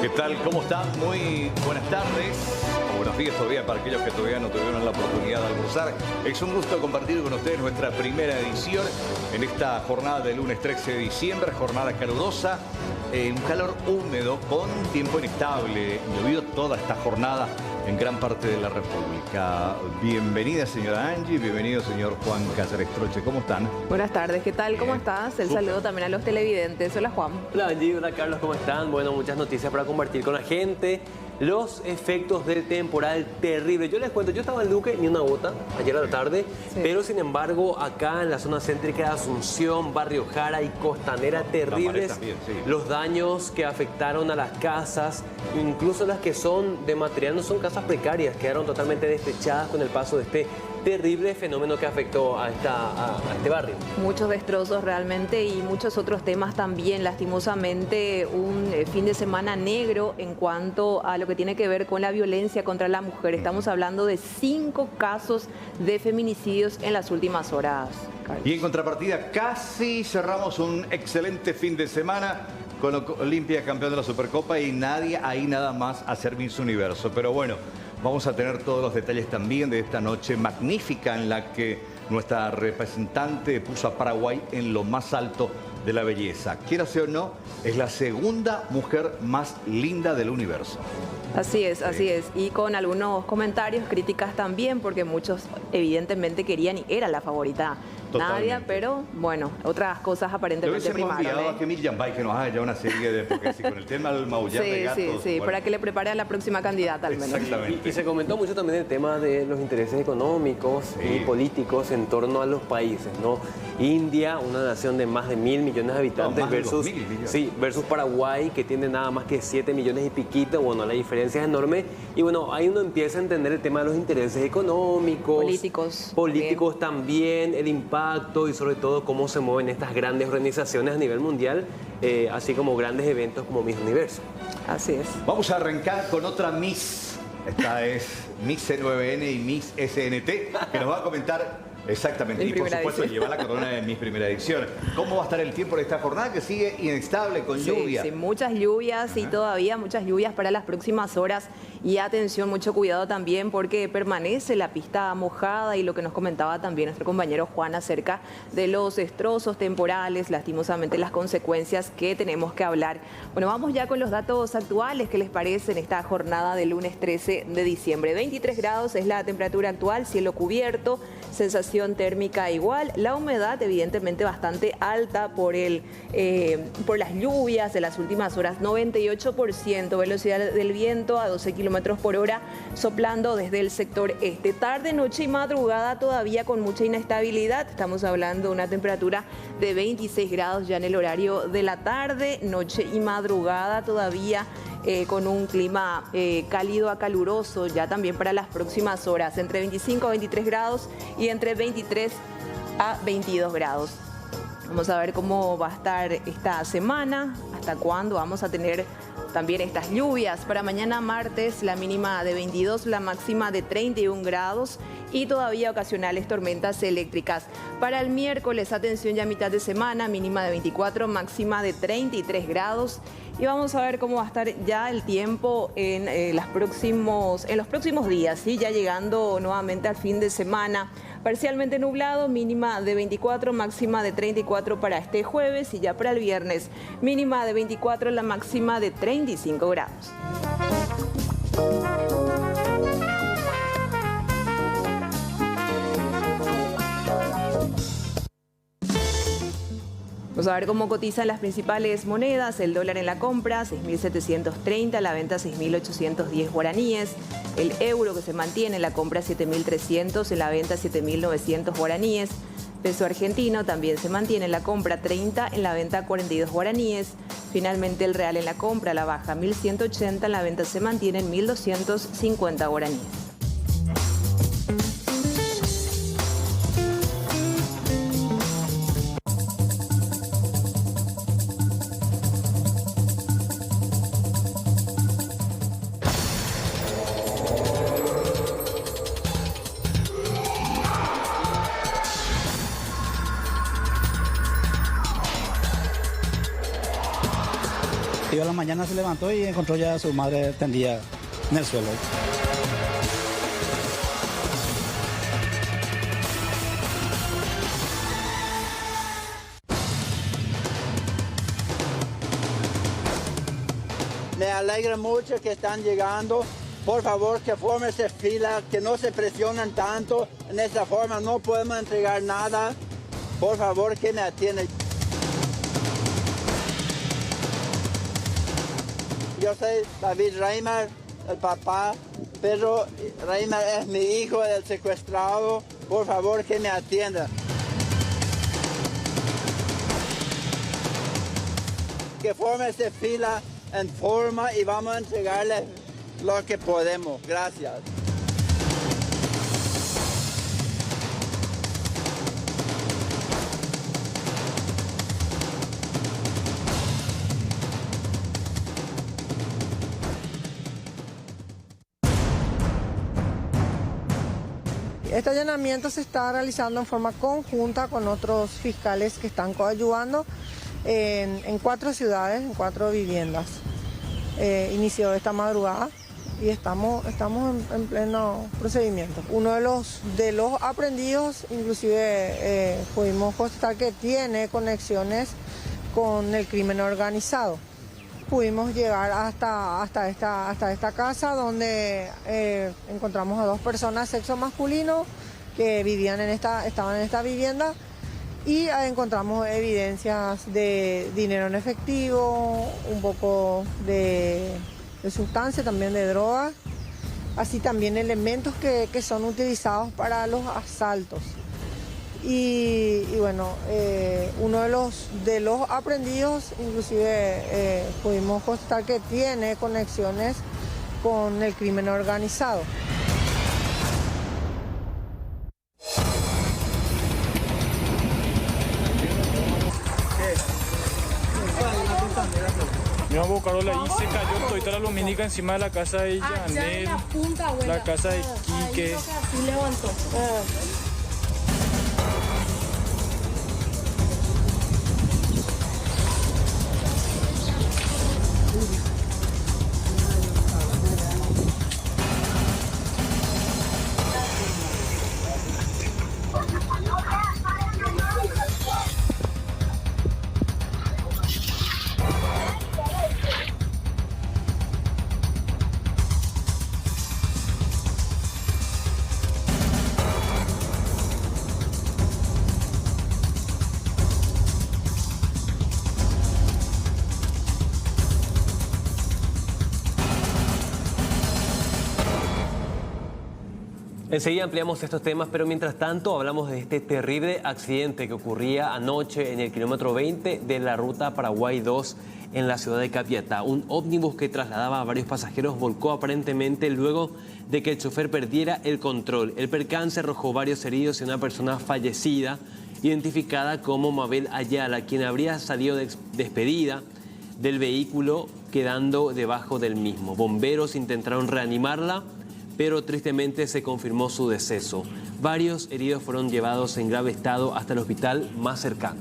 ¿Qué tal? ¿Cómo están? Muy buenas tardes. O buenos días todavía para aquellos que todavía no tuvieron la oportunidad de almorzar. Es un gusto compartir con ustedes nuestra primera edición en esta jornada del lunes 13 de diciembre, jornada calurosa, un calor húmedo con tiempo inestable. Llovió toda esta jornada en gran parte de la República. Bienvenida, señora Angie, bienvenido, señor Juan Cáceres Troche. ¿Cómo están? Buenas tardes, ¿qué tal? ¿Cómo estás? El saludo también a los televidentes. Hola, Juan. Hola, Angie. Hola, Carlos. ¿Cómo están? Bueno, muchas noticias para compartir con la gente. Los efectos del temporal terrible. Yo les cuento, yo estaba en Luque, ni una gota, ayer a la tarde, sí. Pero sin embargo, acá en la zona céntrica de Asunción, Barrio Jara y Costanera, terribles también, sí. Los daños que afectaron a las casas, incluso las que son de material, no son casas precarias, quedaron totalmente despechadas con el paso de este terrible fenómeno que afectó a este barrio. Muchos destrozos realmente y muchos otros temas también. Lastimosamente, un fin de semana negro en cuanto a lo que tiene que ver con la violencia contra la mujer. Estamos hablando de 5 casos de feminicidios en las últimas horas, Carlos. Y en contrapartida, casi cerramos un excelente fin de semana con Olimpia campeón de la Supercopa y nadie ahí nada más a ser Miss Universo. Pero bueno, vamos a tener todos los detalles también de esta noche magnífica en la que nuestra representante puso a Paraguay en lo más alto de la belleza. Quiera sea o no, es la segunda mujer más linda del universo. Así es, así es. Y con algunos comentarios, críticas también, porque muchos evidentemente querían y era la favorita. Nadia, pero bueno, otras cosas aparentemente primaron. Enviado a que Miriam Bay que nos haga ya una serie de, porque si con el tema del maullar de gatos. Sí, bueno, para que le prepare a la próxima candidata al menos. Exactamente. Y se comentó mucho también el tema de los intereses económicos y políticos en torno a los países, ¿no? India, una nación de más de 1.000 millones de habitantes, versus Paraguay, que tiene nada más que 7 millones y piquito. Bueno, la diferencia es enorme. Y bueno, ahí uno empieza a entender el tema de los intereses económicos, políticos también, el impacto y sobre todo cómo se mueven estas grandes organizaciones a nivel mundial, así como grandes eventos como Miss Universo. Así es. Vamos a arrancar con otra Miss. Esta es Miss C9N y Miss SNT, que nos va a comentar. Exactamente, y por supuesto lleva la corona de Miss Primera Edición. ¿Cómo va a estar el tiempo de esta jornada que sigue inestable con lluvia? Sí, muchas lluvias y todavía muchas lluvias para las próximas horas. Y atención, mucho cuidado también porque permanece la pista mojada y lo que nos comentaba también nuestro compañero Juan acerca de los destrozos temporales, lastimosamente las consecuencias que tenemos que hablar. Bueno, vamos ya con los datos actuales. ¿Qué les parece en esta jornada del lunes 13 de diciembre? 23 grados es la temperatura actual, cielo cubierto, sensación térmica igual, la humedad evidentemente bastante alta por las lluvias de las últimas horas, 98%, velocidad del viento a 12 kilómetros por hora, soplando desde el sector este. Tarde, noche y madrugada todavía con mucha inestabilidad, estamos hablando de una temperatura de 26 grados ya en el horario de la tarde, noche y madrugada todavía con un clima cálido a caluroso ya también para las próximas horas, entre 25 a 23 grados y entre 23 a 22 grados. Vamos a ver cómo va a estar esta semana, hasta cuándo vamos a tener también estas lluvias. Para mañana martes la mínima de 22, la máxima de 31 grados y todavía ocasionales tormentas eléctricas. Para el miércoles, atención ya a mitad de semana, mínima de 24, máxima de 33 grados. Y vamos a ver cómo va a estar ya el tiempo en los próximos días, ¿sí? Ya llegando nuevamente al fin de semana. Parcialmente nublado, mínima de 24, máxima de 34 para este jueves y ya para el viernes, mínima de 24, la máxima de 35 grados. Vamos a ver cómo cotizan las principales monedas. El dólar en la compra, 6.730, la venta 6.810 guaraníes. El euro que se mantiene en la compra 7.300, en la venta 7.900 guaraníes. Peso argentino también se mantiene en la compra 30, en la venta 42 guaraníes. Finalmente el real en la compra, la baja 1.180, en la venta se mantiene en 1.250 guaraníes. Y a la mañana se levantó y encontró ya a su madre tendida en el suelo. Me alegra mucho que están llegando. Por favor, que fórmense fila, que no se presionen tanto. En esta forma no podemos entregar nada. Por favor, que me atiendan. Yo soy David Reimer, el papá. Pedro Reimer es mi hijo, el secuestrado. Por favor, que me atienda. Que fórmense fila en forma y vamos a entregarle lo que podemos. Gracias. Este allanamiento se está realizando en forma conjunta con otros fiscales que están coadyuvando en 4 ciudades, en 4 viviendas. Inició esta madrugada y estamos en pleno procedimiento. Uno de los aprehendidos, inclusive pudimos constatar que tiene conexiones con el crimen organizado. Pudimos llegar hasta esta casa donde encontramos a 2 personas sexo masculino que estaban en esta vivienda y encontramos evidencias de dinero en efectivo, un poco de sustancia, también de drogas, así también elementos que son utilizados para los asaltos. Y bueno, uno de los aprehendidos, inclusive pudimos constatar que tiene conexiones con el crimen organizado. Mi mamá Carola y se cayó toda la lumínica encima de la casa de Yanel, la casa de Quique. Enseguida ampliamos estos temas, pero mientras tanto hablamos de este terrible accidente que ocurría anoche en el kilómetro 20 de la ruta Paraguay 2 en la ciudad de Capiatá. Un ómnibus que trasladaba a varios pasajeros volcó aparentemente luego de que el chofer perdiera el control. El percance arrojó varios heridos y una persona fallecida, identificada como Mabel Ayala, quien habría salido despedida del vehículo quedando debajo del mismo. Bomberos intentaron reanimarla, pero tristemente se confirmó su deceso. Varios heridos fueron llevados en grave estado hasta el hospital más cercano.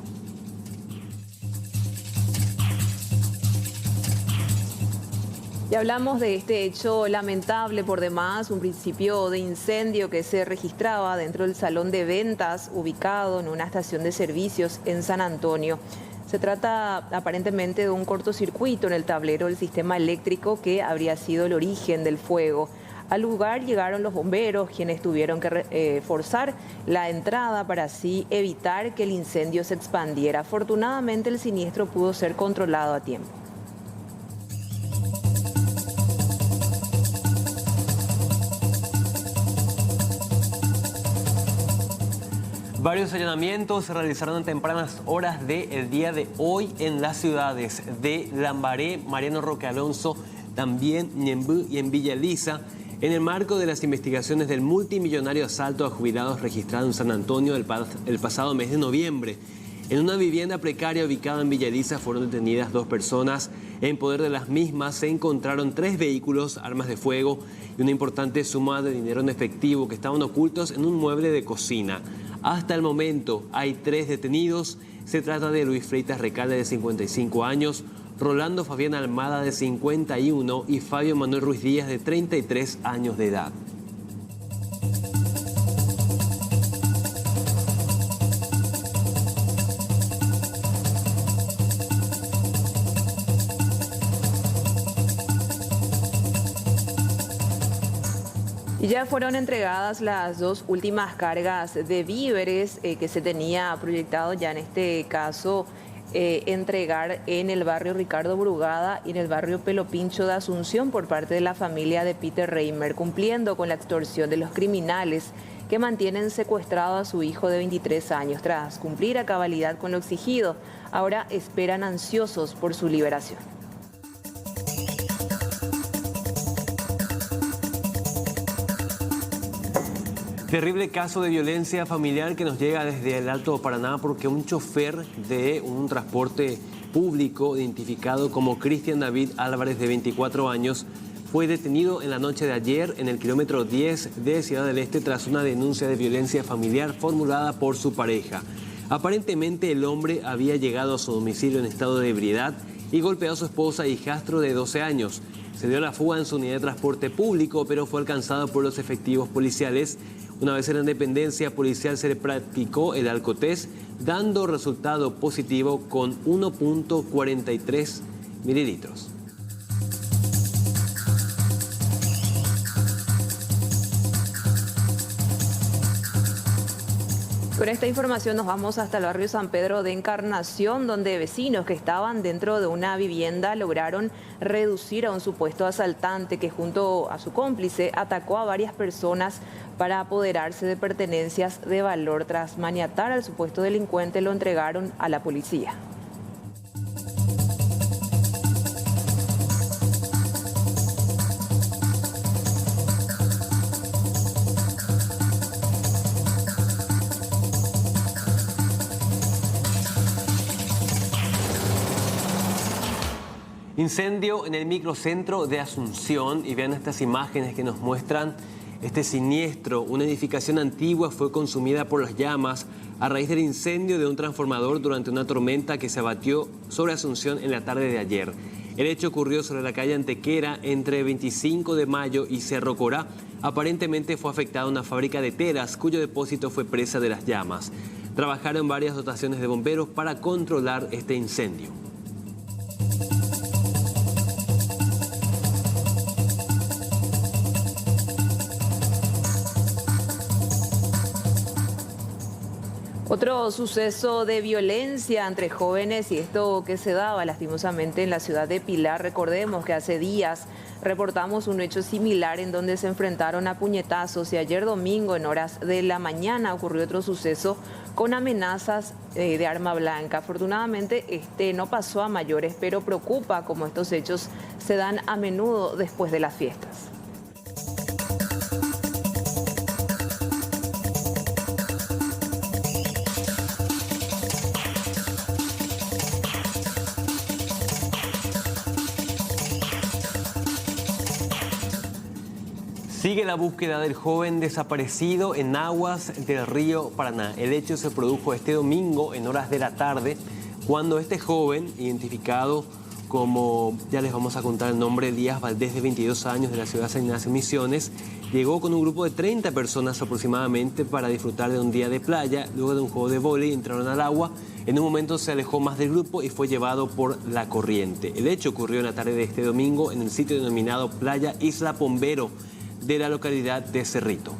Y hablamos de este hecho lamentable por demás, un principio de incendio que se registraba dentro del salón de ventas ubicado en una estación de servicios en San Antonio. Se trata aparentemente de un cortocircuito en el tablero del sistema eléctrico que habría sido el origen del fuego. Al lugar llegaron los bomberos, quienes tuvieron que forzar la entrada para así evitar que el incendio se expandiera. Afortunadamente el siniestro pudo ser controlado a tiempo. Varios allanamientos se realizaron en tempranas horas del día de hoy en las ciudades de Lambaré, Mariano Roque Alonso, también Ñemby y en Villa Elisa, en el marco de las investigaciones del multimillonario asalto a jubilados registrado en San Antonio el pasado mes de noviembre. En una vivienda precaria ubicada en Villa Elisa fueron detenidas 2 personas. En poder de las mismas se encontraron 3 vehículos, armas de fuego y una importante suma de dinero en efectivo que estaban ocultos en un mueble de cocina. Hasta el momento hay 3 detenidos. Se trata de Luis Freitas Recalde, de 55 años, Rolando Fabián Almada, de 51, y Fabio Manuel Ruiz Díaz, de 33 años de edad. Y ya fueron entregadas las 2 últimas cargas de víveres que se tenía proyectado ya en este caso entregar en el barrio Ricardo Brugada y en el barrio Pelopincho de Asunción por parte de la familia de Peter Reimer, cumpliendo con la extorsión de los criminales que mantienen secuestrado a su hijo de 23 años. Tras cumplir a cabalidad con lo exigido, ahora esperan ansiosos por su liberación. Terrible caso de violencia familiar que nos llega desde el Alto Paraná, porque un chofer de un transporte público identificado como Cristian David Álvarez, de 24 años, fue detenido en la noche de ayer en el kilómetro 10 de Ciudad del Este tras una denuncia de violencia familiar formulada por su pareja. Aparentemente el hombre había llegado a su domicilio en estado de ebriedad y golpeó a su esposa e hijastro de 12 años. Se dio la fuga en su unidad de transporte público, pero fue alcanzado por los efectivos policiales. Una vez en la dependencia policial se le practicó el alcotest, dando resultado positivo con 1.43 mililitros. Con esta información nos vamos hasta el barrio San Pedro de Encarnación, donde vecinos que estaban dentro de una vivienda lograron reducir a un supuesto asaltante que junto a su cómplice atacó a varias personas para apoderarse de pertenencias de valor. Tras maniatar al supuesto delincuente, lo entregaron a la policía. Incendio en el microcentro de Asunción, y vean estas imágenes que nos muestran este siniestro. Una edificación antigua fue consumida por las llamas a raíz del incendio de un transformador durante una tormenta que se abatió sobre Asunción en la tarde de ayer. El hecho ocurrió sobre la calle Antequera entre 25 de mayo y Cerro Corá. Aparentemente fue afectada una fábrica de telas cuyo depósito fue presa de las llamas. Trabajaron varias dotaciones de bomberos para controlar este incendio. Otro suceso de violencia entre jóvenes, y esto que se daba lastimosamente en la ciudad de Pilar. Recordemos que hace días reportamos un hecho similar en donde se enfrentaron a puñetazos, y ayer domingo en horas de la mañana ocurrió otro suceso con amenazas de arma blanca. Afortunadamente este no pasó a mayores, pero preocupa como estos hechos se dan a menudo después de las fiestas. Sigue la búsqueda del joven desaparecido en aguas del río Paraná. El hecho se produjo este domingo en horas de la tarde, cuando este joven, identificado como, ya les vamos a contar el nombre, Elías Valdés, de 22 años, de la ciudad de San Ignacio Misiones, llegó con un grupo de 30 personas aproximadamente para disfrutar de un día de playa. Luego de un juego de vóley entraron al agua. En un momento se alejó más del grupo y fue llevado por la corriente. El hecho ocurrió en la tarde de este domingo en el sitio denominado Playa Isla Pombero, de la localidad de Cerrito.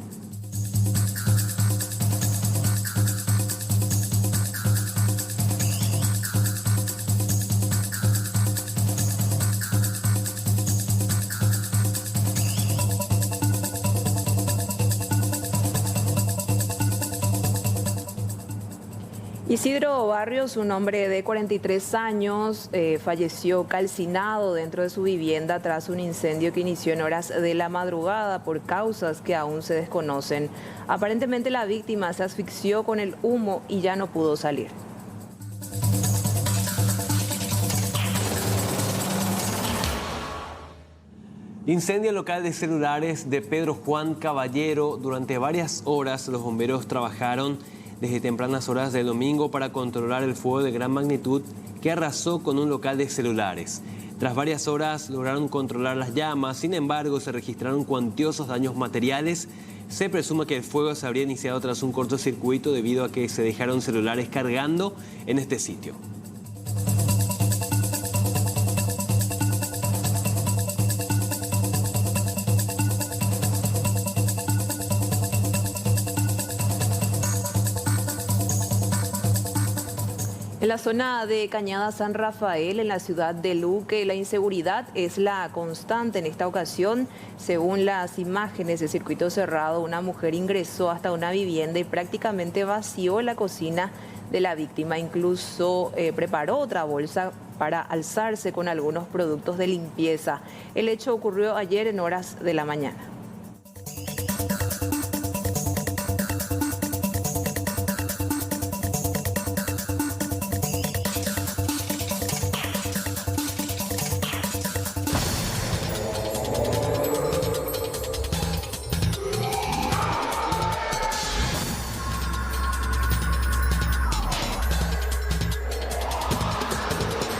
Isidro Barrios, un hombre de 43 años, falleció calcinado dentro de su vivienda tras un incendio que inició en horas de la madrugada por causas que aún se desconocen. Aparentemente la víctima se asfixió con el humo y ya no pudo salir. Incendio local de celulares de Pedro Juan Caballero. Durante varias horas los bomberos trabajaron desde tempranas horas del domingo para controlar el fuego de gran magnitud que arrasó con un local de celulares. Tras varias horas lograron controlar las llamas, sin embargo se registraron cuantiosos daños materiales. Se presume que el fuego se habría iniciado tras un cortocircuito debido a que se dejaron celulares cargando en este sitio. En la zona de Cañada San Rafael, en la ciudad de Luque, la inseguridad es la constante en esta ocasión. Según las imágenes de circuito cerrado, una mujer ingresó hasta una vivienda y prácticamente vació la cocina de la víctima. Incluso preparó otra bolsa para alzarse con algunos productos de limpieza. El hecho ocurrió ayer en horas de la mañana.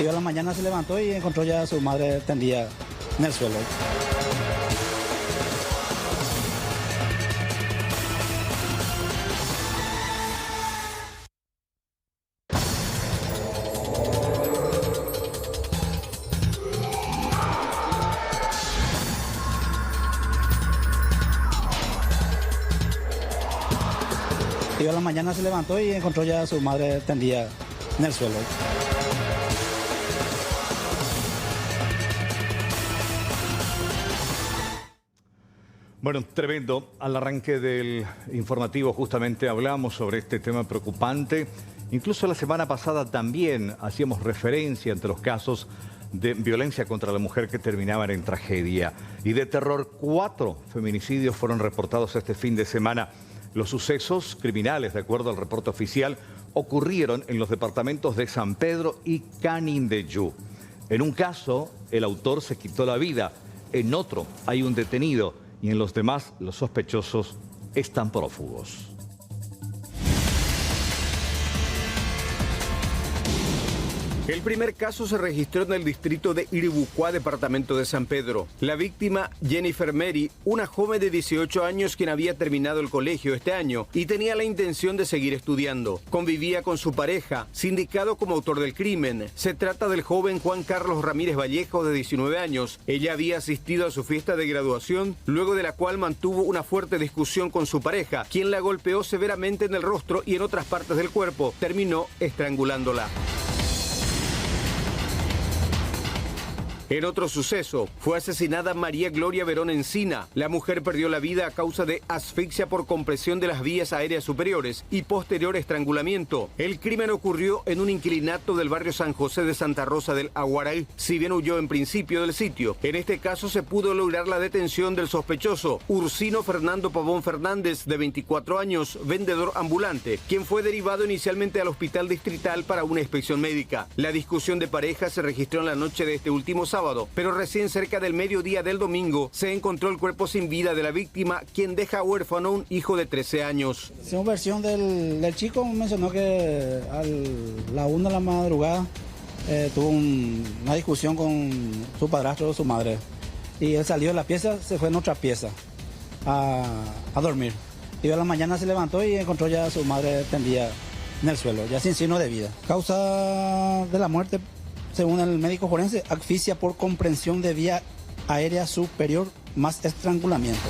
Y a la mañana se levantó y encontró ya a su madre tendida en el suelo. Y a la mañana se levantó y encontró ya a su madre tendida en el suelo. Bueno, tremendo. Al arranque del informativo justamente hablamos sobre este tema preocupante. Incluso la semana pasada también hacíamos referencia entre los casos de violencia contra la mujer que terminaban en tragedia. Y de terror, 4 feminicidios fueron reportados este fin de semana. Los sucesos criminales, de acuerdo al reporte oficial, ocurrieron en los departamentos de San Pedro y Canindeyú. En un caso, el autor se quitó la vida. En otro, hay un detenido. Y en los demás, los sospechosos están prófugos. El primer caso se registró en el distrito de Iribucuá, departamento de San Pedro. La víctima, Jennifer Mary, una joven de 18 años quien había terminado el colegio este año y tenía la intención de seguir estudiando. Convivía con su pareja, sindicado como autor del crimen. Se trata del joven Juan Carlos Ramírez Vallejo, de 19 años. Ella había asistido a su fiesta de graduación, luego de la cual mantuvo una fuerte discusión con su pareja, quien la golpeó severamente en el rostro y en otras partes del cuerpo. Terminó estrangulándola. En otro suceso, fue asesinada María Gloria Verón Encina. La mujer perdió la vida a causa de asfixia por compresión de las vías aéreas superiores y posterior estrangulamiento. El crimen ocurrió en un inquilinato del barrio San José de Santa Rosa del Aguaray, si bien huyó en principio del sitio. En este caso se pudo lograr la detención del sospechoso, Ursino Fernando Pavón Fernández, de 24 años, vendedor ambulante, quien fue derivado inicialmente al hospital distrital para una inspección médica. La discusión de pareja se registró en la noche de este último sábado, pero recién cerca del mediodía del domingo se encontró el cuerpo sin vida de la víctima, quien deja huérfano a un hijo de 13 años. Según versión del chico, mencionó que a la 1 de la madrugada tuvo una discusión con su padrastro o su madre. Y él salió de la pieza, se fue en otra pieza a dormir. Y a la mañana se levantó y encontró ya a su madre tendida en el suelo, ya sin signo de vida. Causa de la muerte, según el médico forense, asfixia por comprensión de vía aérea superior más estrangulamiento.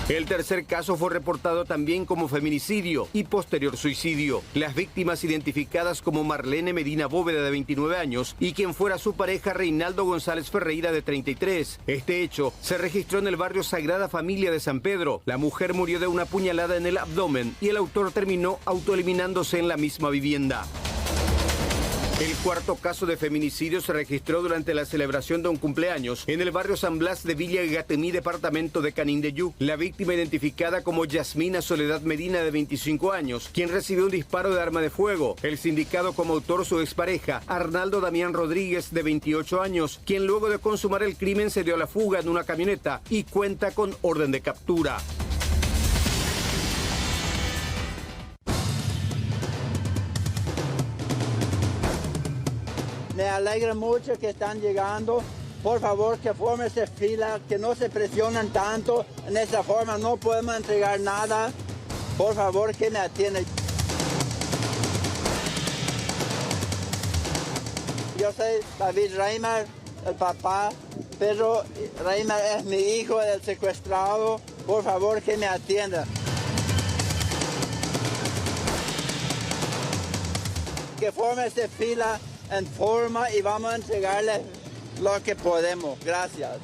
El tercer caso fue reportado también como feminicidio y posterior suicidio. Las víctimas identificadas como Marlene Medina Bóveda, de 29 años, y quien fuera su pareja, Reinaldo González Ferreira, de 33. Este hecho se registró en el barrio Sagrada Familia de San Pedro. La mujer murió de una puñalada en el abdomen y el autor terminó autoeliminándose en la misma vivienda. El cuarto caso de feminicidio se registró durante la celebración de un cumpleaños en el barrio San Blas de Villa Gatemí, departamento de Canindeyú. La víctima, identificada como Yasmina Soledad Medina, de 25 años, quien recibió un disparo de arma de fuego. El sindicado como autor su expareja, Arnaldo Damián Rodríguez, de 28 años, quien luego de consumar el crimen se dio a la fuga en una camioneta y cuenta con orden de captura. alegra mucho que están llegando. Por favor, que fórmese fila, que no se presionen tanto. En esa forma no podemos entregar nada. Por favor, que me atiendan. Yo soy David Reimer, el papá. Pedro Reimer es mi hijo, el secuestrado. Por favor, que me atienda. Que fórmese fila en forma y vamos a entregarle lo que podemos. Gracias.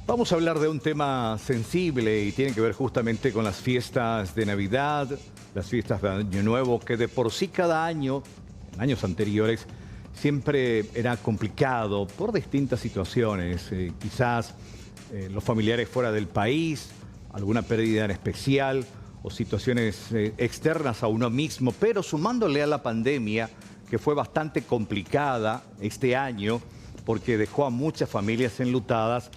Vamos a hablar de un tema sensible y tiene que ver justamente con las fiestas de Navidad, las fiestas de Año Nuevo, que de por sí cada año, en años anteriores, siempre era complicado por distintas situaciones. Quizás los familiares fuera del país, alguna pérdida en especial o situaciones externas a uno mismo, pero sumándole a la pandemia, que fue bastante complicada este año porque dejó a muchas familias enlutadas.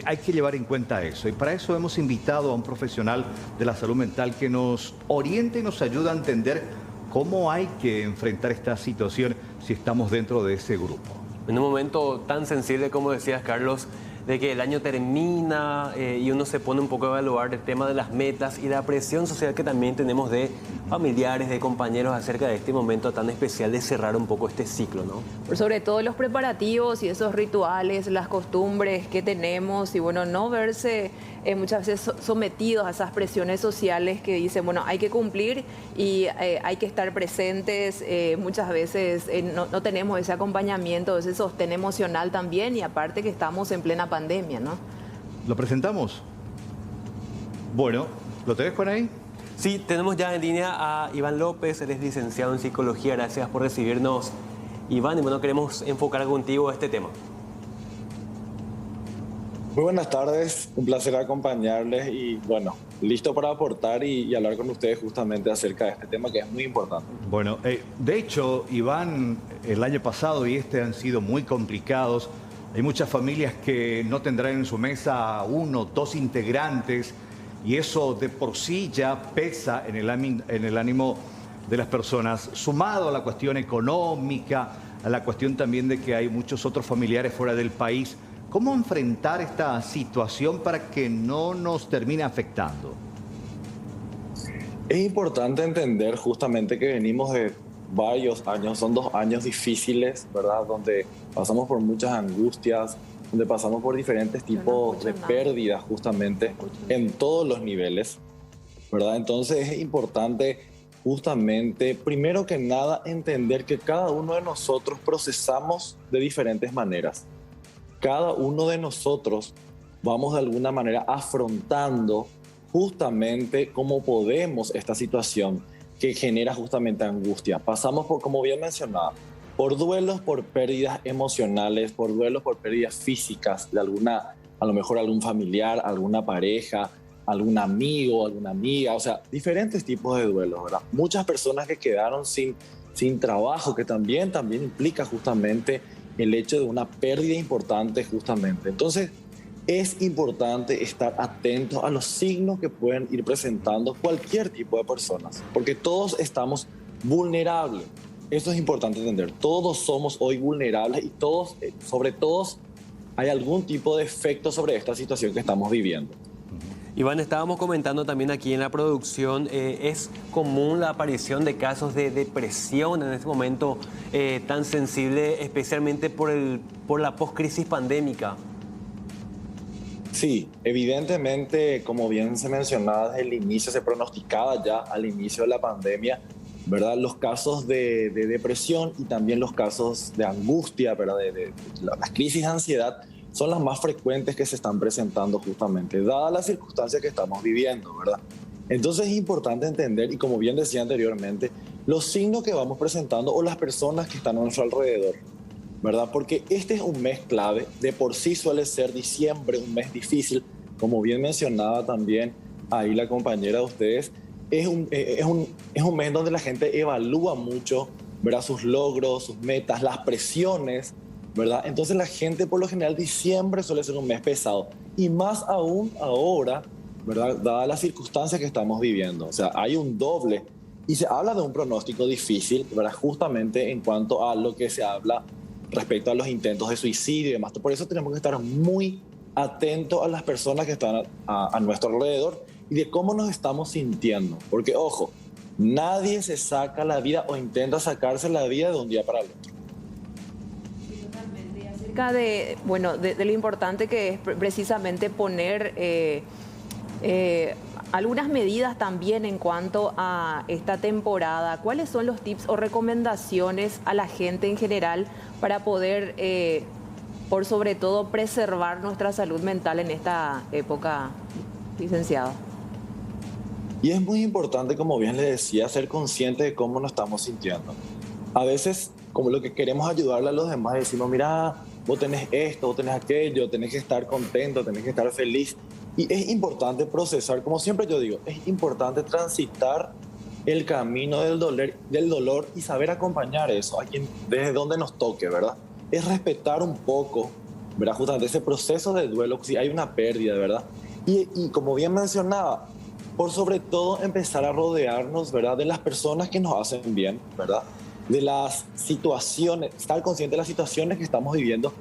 Hay que llevar en cuenta eso y para eso hemos invitado a un profesional de la salud mental que nos oriente y nos ayuda a entender cómo hay que enfrentar esta situación si estamos dentro de ese grupo. En un momento tan sensible como decías, Carlos, de que el año termina y uno se pone un poco a evaluar el tema de las metas y la presión social que también tenemos de familiares, de compañeros acerca de este momento tan especial de cerrar un poco este ciclo, ¿no? Por sobre todo los preparativos y esos rituales, las costumbres que tenemos y bueno, no verse muchas veces sometidos a esas presiones sociales que dicen, bueno, hay que cumplir y hay que estar presentes. Muchas veces no tenemos ese acompañamiento, ese sostén emocional también y aparte que estamos en plena pandemia, ¿no? ¿Lo presentamos? Bueno, ¿lo tenés por ahí? Sí, tenemos ya en línea a Iván López, él es licenciado en psicología. Gracias por recibirnos, Iván, y bueno, queremos enfocar contigo este tema. Muy buenas tardes, un placer acompañarles y bueno, listo para aportar y hablar con ustedes justamente acerca de este tema que es muy importante. Bueno, de hecho, Iván, el año pasado y este han sido muy complicados. Hay muchas familias que no tendrán en su mesa 1 o 2 integrantes y eso de por sí ya pesa en el ánimo de las personas, sumado a la cuestión económica, a la cuestión también de que hay muchos otros familiares fuera del país. ¿Cómo enfrentar esta situación para que no nos termine afectando? Es importante entender justamente que venimos de varios años, son 2 años difíciles, ¿verdad? Donde pasamos por muchas angustias, donde pasamos por diferentes tipos de pérdidas justamente en todos los niveles, ¿verdad? Entonces es importante justamente, primero que nada, entender que cada uno de nosotros procesamos de diferentes maneras. Cada uno de nosotros vamos de alguna manera afrontando justamente cómo podemos esta situación que genera justamente angustia. Pasamos por, como bien mencionaba, por duelos, por pérdidas emocionales, por duelos, por pérdidas físicas de alguna, a lo mejor algún familiar, alguna pareja, algún amigo, alguna amiga, o sea, diferentes tipos de duelos, ¿verdad? Muchas personas que quedaron sin trabajo, que también implica justamente el hecho de una pérdida importante justamente. Entonces, es importante estar atentos a los signos que pueden ir presentando cualquier tipo de personas, porque todos estamos vulnerables. Eso es importante entender. Todos somos hoy vulnerables y todos, sobre todos, hay algún tipo de efecto sobre esta situación que estamos viviendo. Iván, estábamos comentando también aquí en la producción, es común la aparición de casos de depresión en este momento tan sensible, especialmente por la post-crisis pandémica. Sí, evidentemente, como bien se mencionaba desde el inicio, se pronosticaba ya al inicio de la pandemia, ¿verdad? Los casos de depresión y también los casos de angustia, ¿verdad? De las crisis de ansiedad son las más frecuentes que se están presentando justamente, dadas las circunstancias que estamos viviendo, ¿verdad? Entonces es importante entender, y como bien decía anteriormente, los signos que vamos presentando o las personas que están a nuestro alrededor, ¿verdad? Porque este es un mes clave. De por sí suele ser diciembre un mes difícil, como bien mencionaba también ahí la compañera de ustedes. Es un mes donde la gente evalúa mucho, ¿verdad? Sus logros, sus metas, las presiones, ¿verdad? Entonces la gente, por lo general, diciembre suele ser un mes pesado. Y más aún ahora, ¿verdad? Dadas las circunstancias que estamos viviendo. O sea, hay un doble. Y se habla de un pronóstico difícil, ¿verdad? Justamente en cuanto a lo que se habla respecto a los intentos de suicidio y demás. Por eso tenemos que estar muy atentos a las personas que están a nuestro alrededor y de cómo nos estamos sintiendo. Porque, ojo, nadie se saca la vida o intenta sacarse la vida de un día para el otro. Totalmente. Acerca de, bueno, de lo importante que es precisamente poner algunas medidas también en cuanto a esta temporada. ¿Cuáles son los tips o recomendaciones a la gente en general para poder, por sobre todo, preservar nuestra salud mental en esta época, licenciado? Y es muy importante, como bien les decía, ser consciente de cómo nos estamos sintiendo. A veces, como lo que queremos ayudarle a los demás, decimos, mira, vos tenés esto, vos tenés aquello, tenés que estar contento, tenés que estar feliz. Y es importante procesar, como siempre yo digo, es importante transitar el camino del dolor y saber acompañar eso a quien, desde donde nos toque, ¿verdad? Es respetar un poco, ¿verdad? Justamente ese proceso de duelo, si hay una pérdida, ¿verdad? Y como bien mencionaba, por sobre todo empezar a rodearnos, ¿verdad? De las personas que nos hacen bien, ¿verdad? De las situaciones, estar consciente de las situaciones que estamos viviendo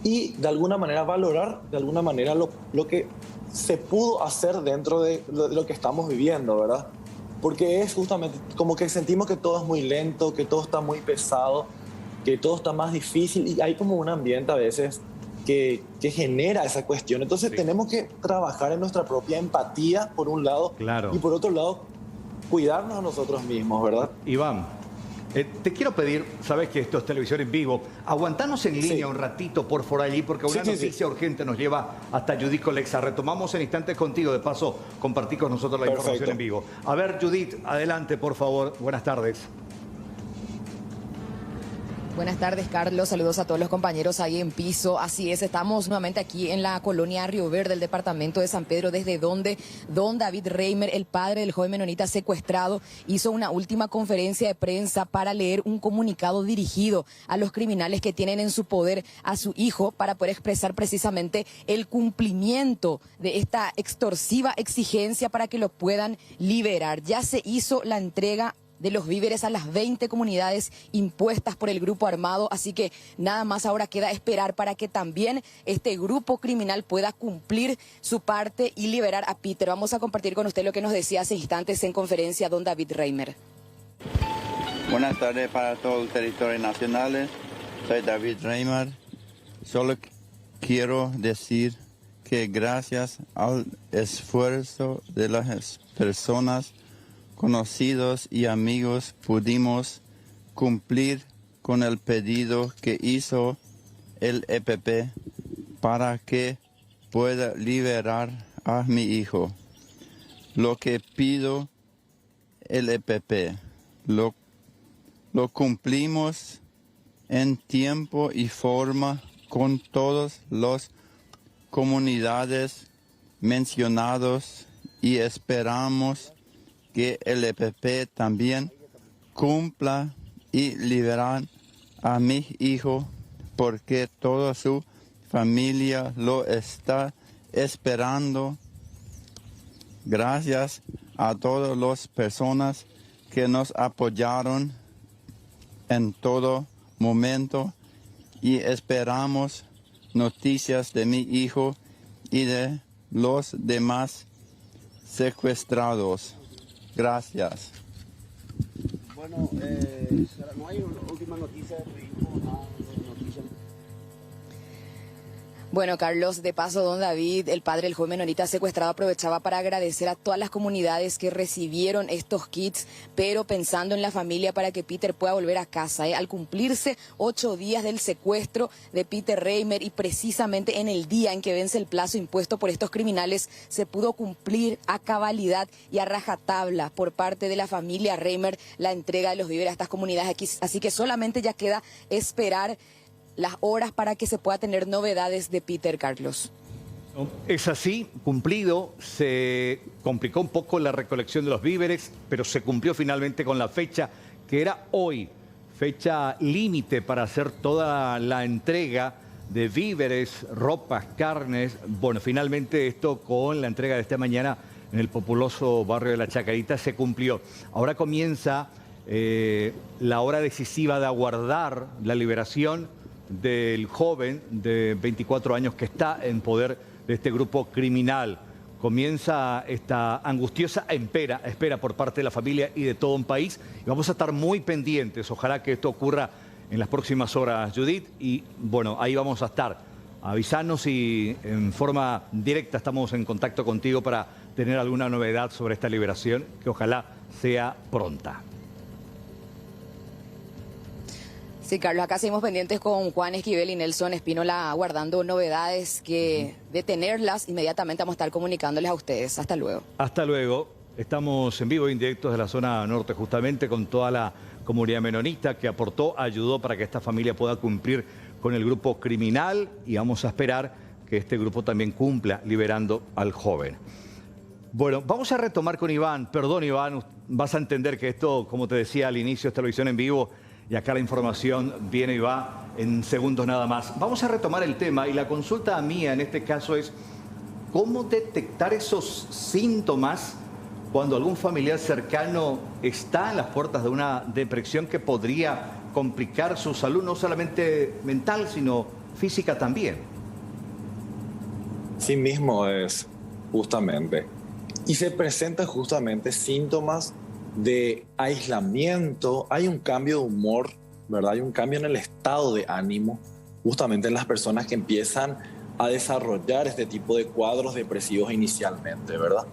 y de alguna manera valorar, de alguna manera lo que se pudo hacer dentro de lo que estamos viviendo, ¿verdad? Porque es justamente como que sentimos que todo es muy lento, que todo está muy pesado, que todo está más difícil y hay como un ambiente a veces que genera esa cuestión. Entonces tenemos que trabajar en nuestra propia empatía, por un lado, claro, y por otro lado, cuidarnos a nosotros mismos, ¿verdad? Iván, te quiero pedir, sabes que esto es televisión en vivo, aguantanos en línea un ratito, por favor, allí, porque una noticia urgente nos lleva hasta Judith Colexa. Retomamos en instantes contigo, de paso, compartí con nosotros la información en vivo. A ver, Judith, adelante, por favor. Buenas tardes. Buenas tardes, Carlos. Saludos a todos los compañeros ahí en piso. Así es, estamos nuevamente aquí en la colonia Río Verde, del departamento de San Pedro, desde donde don David Reimer, el padre del joven menonita secuestrado, hizo una última conferencia de prensa para leer un comunicado dirigido a los criminales que tienen en su poder a su hijo para poder expresar precisamente el cumplimiento de esta extorsiva exigencia para que lo puedan liberar. Ya se hizo la entrega de los víveres a las 20 comunidades impuestas por el grupo armado, así que nada más ahora queda esperar para que también este grupo criminal pueda cumplir su parte y liberar a Peter. Vamos a compartir con usted lo que nos decía hace instantes en conferencia don David Reimer. Buenas tardes para todo el territorio nacional. Soy David Reimer. Solo quiero decir que gracias al esfuerzo de las personas, conocidos y amigos, pudimos cumplir con el pedido que hizo el EPP para que pueda liberar a mi hijo. Lo que pido el EPP, lo cumplimos en tiempo y forma con todas las comunidades mencionadas y esperamos que el EPP también cumpla y liberar a mi hijo porque toda su familia lo está esperando. Gracias a todas las personas que nos apoyaron en todo momento y esperamos noticias de mi hijo y de los demás secuestrados. Gracias. Bueno, ¿no hay una última noticia de tu hijo? Bueno, Carlos, de paso, don David, el padre del joven menonita secuestrado, aprovechaba para agradecer a todas las comunidades que recibieron estos kits, pero pensando en la familia para que Peter pueda volver a casa. Al cumplirse 8 días del secuestro de Peter Reimer y precisamente en el día en que vence el plazo impuesto por estos criminales, se pudo cumplir a cabalidad y a rajatabla por parte de la familia Reimer la entrega de los víveres a estas comunidades aquí. Así que solamente ya queda esperar las horas para que se pueda tener novedades de Peter, Carlos. Es así, cumplido. Se complicó un poco la recolección de los víveres, pero se cumplió finalmente con la fecha, que era hoy, fecha límite para hacer toda la entrega de víveres, ropas, carnes. Bueno, finalmente esto con la entrega de esta mañana en el populoso barrio de La Chacarita se cumplió. Ahora comienza la hora decisiva de aguardar la liberación del joven de 24 años que está en poder de este grupo criminal. Comienza esta angustiosa espera por parte de la familia y de todo un país. Y vamos a estar muy pendientes. Ojalá que esto ocurra en las próximas horas, Judith. Y bueno, ahí vamos a estar. Avisanos y en forma directa estamos en contacto contigo para tener alguna novedad sobre esta liberación, que ojalá sea pronta. Sí, Carlos, acá seguimos pendientes con Juan Esquivel y Nelson Espínola aguardando novedades que de tenerlas inmediatamente vamos a estar comunicándoles a ustedes. Hasta luego. Hasta luego. Estamos en vivo e indirecto desde la zona norte justamente con toda la comunidad menonita que aportó, ayudó para que esta familia pueda cumplir con el grupo criminal y vamos a esperar que este grupo también cumpla liberando al joven. Bueno, vamos a retomar con Iván. Perdón, Iván, vas a entender que esto, como te decía al inicio, es televisión en vivo. Y acá la información viene y va en segundos nada más. Vamos a retomar el tema y la consulta mía en este caso es ¿cómo detectar esos síntomas cuando algún familiar cercano está en las puertas de una depresión que podría complicar su salud, no solamente mental, sino física también? Sí mismo es, justamente. Y se presentan justamente síntomas de aislamiento, hay un cambio de humor, ¿verdad? Hay un cambio en el estado de ánimo, justamente en las personas que empiezan a desarrollar este tipo de cuadros depresivos inicialmente, ¿verdad?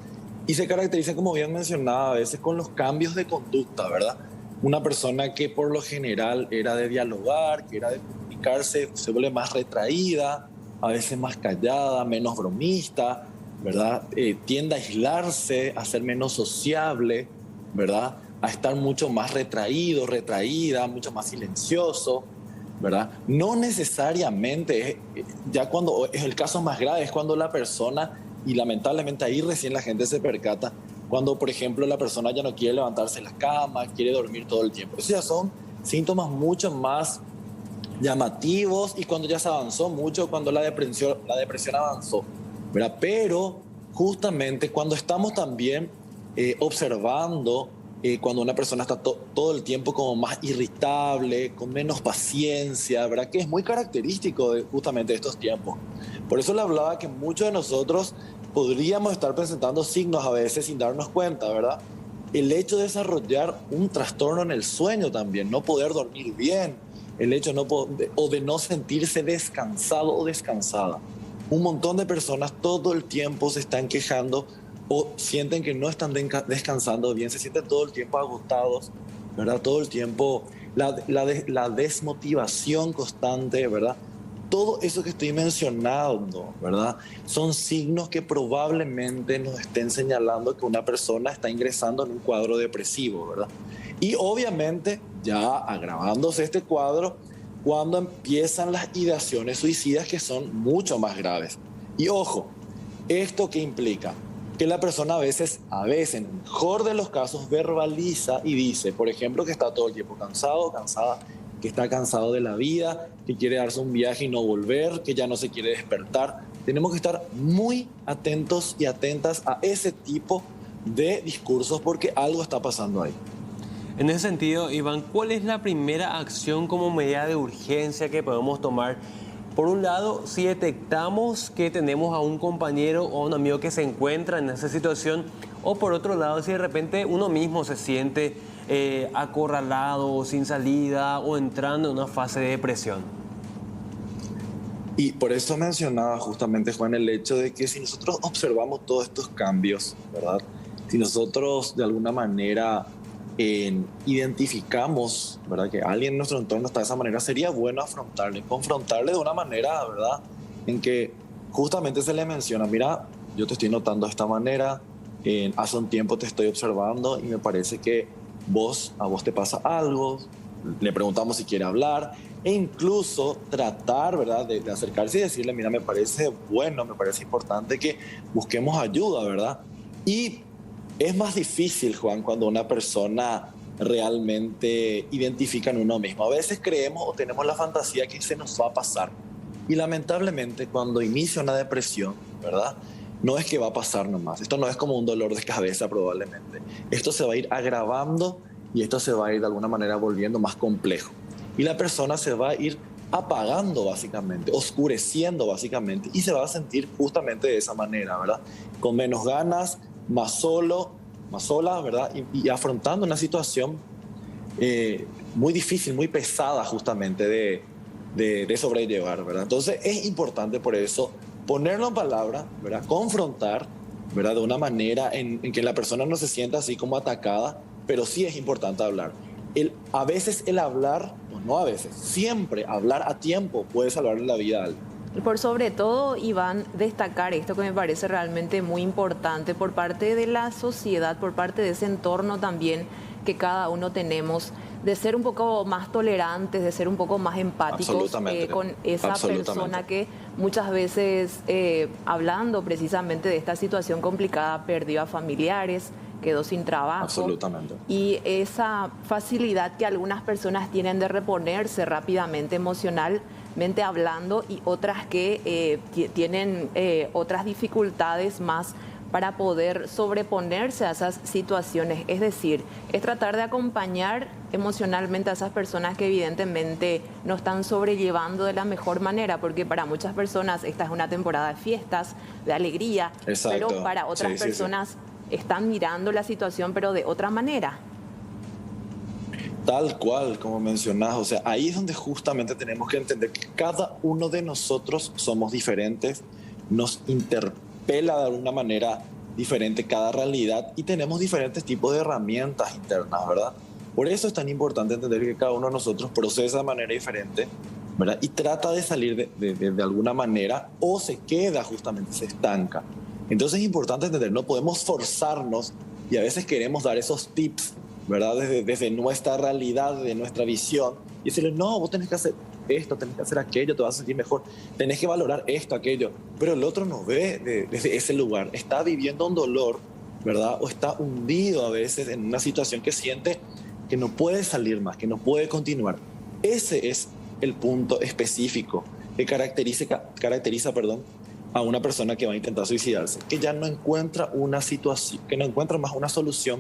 Y se caracteriza, como bien mencionaba, a veces con los cambios de conducta, ¿verdad? Una persona que por lo general era de dialogar, que era de comunicarse, se vuelve más retraída, a veces más callada, menos bromista, ¿verdad? Tiende a aislarse, a ser menos sociable, ¿verdad? A estar mucho más retraído, retraída, mucho más silencioso, ¿verdad? No necesariamente, ya cuando es el caso más grave, es cuando la persona, y lamentablemente ahí recién la gente se percata, cuando por ejemplo la persona ya no quiere levantarse de la cama, quiere dormir todo el tiempo. Esos ya son síntomas mucho más llamativos y cuando ya se avanzó mucho, cuando la depresión avanzó, ¿verdad? Pero justamente cuando estamos también observando cuando una persona está todo el tiempo como más irritable, con menos paciencia, ¿verdad? Que es muy característico justamente de estos tiempos. Por eso le hablaba que muchos de nosotros podríamos estar presentando signos a veces sin darnos cuenta, ¿verdad? El hecho de desarrollar un trastorno en el sueño también, no poder dormir bien, el hecho de no sentirse descansado o descansada. Un montón de personas todo el tiempo se están quejando o sienten que no están descansando bien, se sienten todo el tiempo agotados, ¿verdad? Todo el tiempo la desmotivación constante, ¿verdad? Todo eso que estoy mencionando, ¿verdad? Son signos que probablemente nos estén señalando que una persona está ingresando en un cuadro depresivo, ¿verdad? Y obviamente, ya agravándose este cuadro, cuando empiezan las ideaciones suicidas que son mucho más graves. Y ojo, ¿esto qué implica? Que la persona a veces, en el mejor de los casos, verbaliza y dice, por ejemplo, que está todo el tiempo cansado, cansada, que está cansado de la vida, que quiere darse un viaje y no volver, que ya no se quiere despertar. Tenemos que estar muy atentos y atentas a ese tipo de discursos porque algo está pasando ahí. En ese sentido, Iván, ¿cuál es la primera acción como medida de urgencia que podemos tomar? Por un lado, si detectamos que tenemos a un compañero o a un amigo que se encuentra en esa situación, o por otro lado, si de repente uno mismo se siente acorralado, sin salida o entrando en una fase de depresión. Y por eso mencionaba justamente, Juan, el hecho de que si nosotros observamos todos estos cambios, ¿verdad? Si nosotros de alguna manera identificamos, ¿verdad?, que alguien en nuestro entorno está de esa manera, sería bueno afrontarle, confrontarle de una manera, ¿verdad?, en que justamente se le menciona, mira, yo te estoy notando de esta manera, hace un tiempo te estoy observando y me parece que a vos te pasa algo, le preguntamos si quiere hablar e incluso tratar, ¿verdad?, de acercarse y decirle, mira, me parece bueno, me parece importante que busquemos ayuda, ¿verdad? Y es más difícil, Juan, cuando una persona realmente identifica en uno mismo. A veces creemos o tenemos la fantasía que se nos va a pasar. Y lamentablemente cuando inicia una depresión, ¿verdad?, no es que va a pasar nomás. Esto no es como un dolor de cabeza probablemente. Esto se va a ir agravando y esto se va a ir de alguna manera volviendo más complejo. Y la persona se va a ir apagando básicamente, oscureciendo básicamente y se va a sentir justamente de esa manera, ¿verdad? Con menos ganas, más solo, más sola, ¿verdad? Y afrontando una situación muy difícil, muy pesada justamente de sobrellevar, ¿verdad? Entonces es importante por eso ponerlo en palabra, ¿verdad? Confrontar, ¿verdad? De una manera en que la persona no se sienta así como atacada, pero sí es importante hablar. A veces el hablar, o no a veces, siempre hablar a tiempo puede salvarle la vida a alguien. Y por sobre todo, Iván, destacar esto que me parece realmente muy importante por parte de la sociedad, por parte de ese entorno también que cada uno tenemos, de ser un poco más tolerantes, de ser un poco más empáticos con esa persona que muchas veces, hablando precisamente de esta situación complicada, perdió a familiares, quedó sin trabajo. Absolutamente. Y esa facilidad que algunas personas tienen de reponerse rápidamente emocionalmente hablando y otras que tienen otras dificultades más para poder sobreponerse a esas situaciones. Es decir, es tratar de acompañar emocionalmente a esas personas que evidentemente no están sobrellevando de la mejor manera, porque para muchas personas esta es una temporada de fiestas, de alegría, exacto, pero para otras personas están mirando la situación pero de otra manera. Tal cual, como mencionás, o sea, ahí es donde justamente tenemos que entender que cada uno de nosotros somos diferentes, nos interpela de alguna manera diferente cada realidad y tenemos diferentes tipos de herramientas internas, ¿verdad? Por eso es tan importante entender que cada uno de nosotros procesa de manera diferente, ¿verdad? Y trata de salir de alguna manera o se queda justamente, se estanca. Entonces es importante entender, no podemos forzarnos y a veces queremos dar esos tips, ¿verdad? Desde nuestra realidad, de nuestra visión, y decirle, no, vos tenés que hacer esto, tenés que hacer aquello, te vas a sentir mejor, tenés que valorar esto, aquello. Pero el otro no ve desde ese lugar, está viviendo un dolor, ¿verdad? O está hundido a veces en una situación que siente que no puede salir más, que no puede continuar. Ese es el punto específico que caracteriza a una persona que va a intentar suicidarse, que ya no encuentra una situación, que no encuentra más una solución,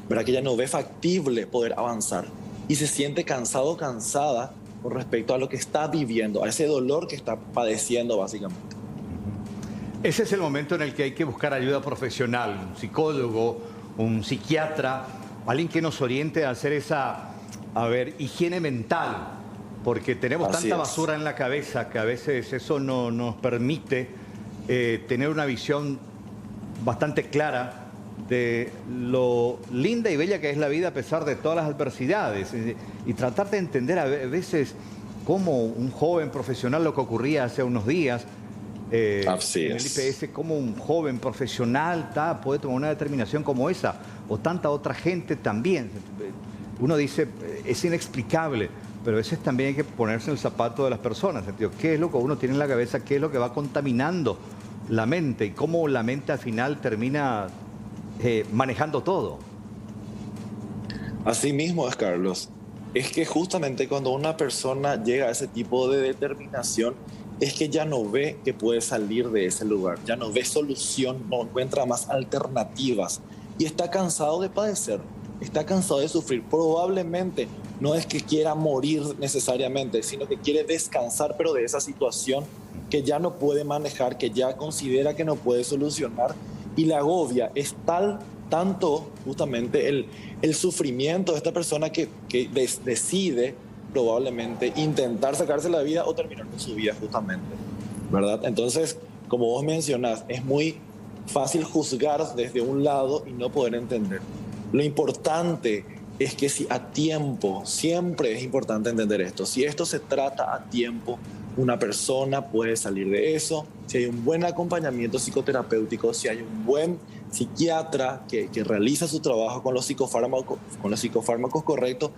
¿verdad? Que ya no ve factible poder avanzar y se siente cansado o cansada con respecto a lo que está viviendo, a ese dolor que está padeciendo básicamente. Ese es el momento en el que hay que buscar ayuda profesional, un psicólogo, un psiquiatra, alguien que nos oriente a hacer esa, higiene mental, porque tenemos tanta basura en la cabeza que a veces eso no nos permite tener una visión bastante clara de lo linda y bella que es la vida a pesar de todas las adversidades y tratar de entender a veces cómo un joven profesional, lo que ocurría hace unos días en el IPS, cómo un joven profesional puede tomar una determinación como esa, o tanta otra gente también. Uno dice, es inexplicable, pero a veces también hay que ponerse en el zapato de las personas, ¿entiendes? ¿Qué es lo que uno tiene en la cabeza? ¿Qué es lo que va contaminando la mente? Y cómo la mente al final termina manejando todo. Así mismo es, Carlos. Es que justamente cuando una persona llega a ese tipo de determinación, es que ya no ve que puede salir de ese lugar, ya no ve solución, no encuentra más alternativas y está cansado de padecer, está cansado de sufrir. Probablemente no es que quiera morir necesariamente, sino que quiere descansar, pero de esa situación que ya no puede manejar, que ya considera que no puede solucionar, y la agobia es tanto justamente el sufrimiento de esta persona que decide probablemente intentar sacarse la vida o terminar con su vida justamente. ¿verdad? Entonces, como vos mencionás, es muy fácil juzgar desde un lado y no poder entender. Lo importante es que si a tiempo, siempre es importante entender esto, si esto se trata a tiempo, una persona puede salir de eso, si hay un buen acompañamiento psicoterapéutico, si hay un buen psiquiatra que realiza su trabajo con los psicofármacos correctos,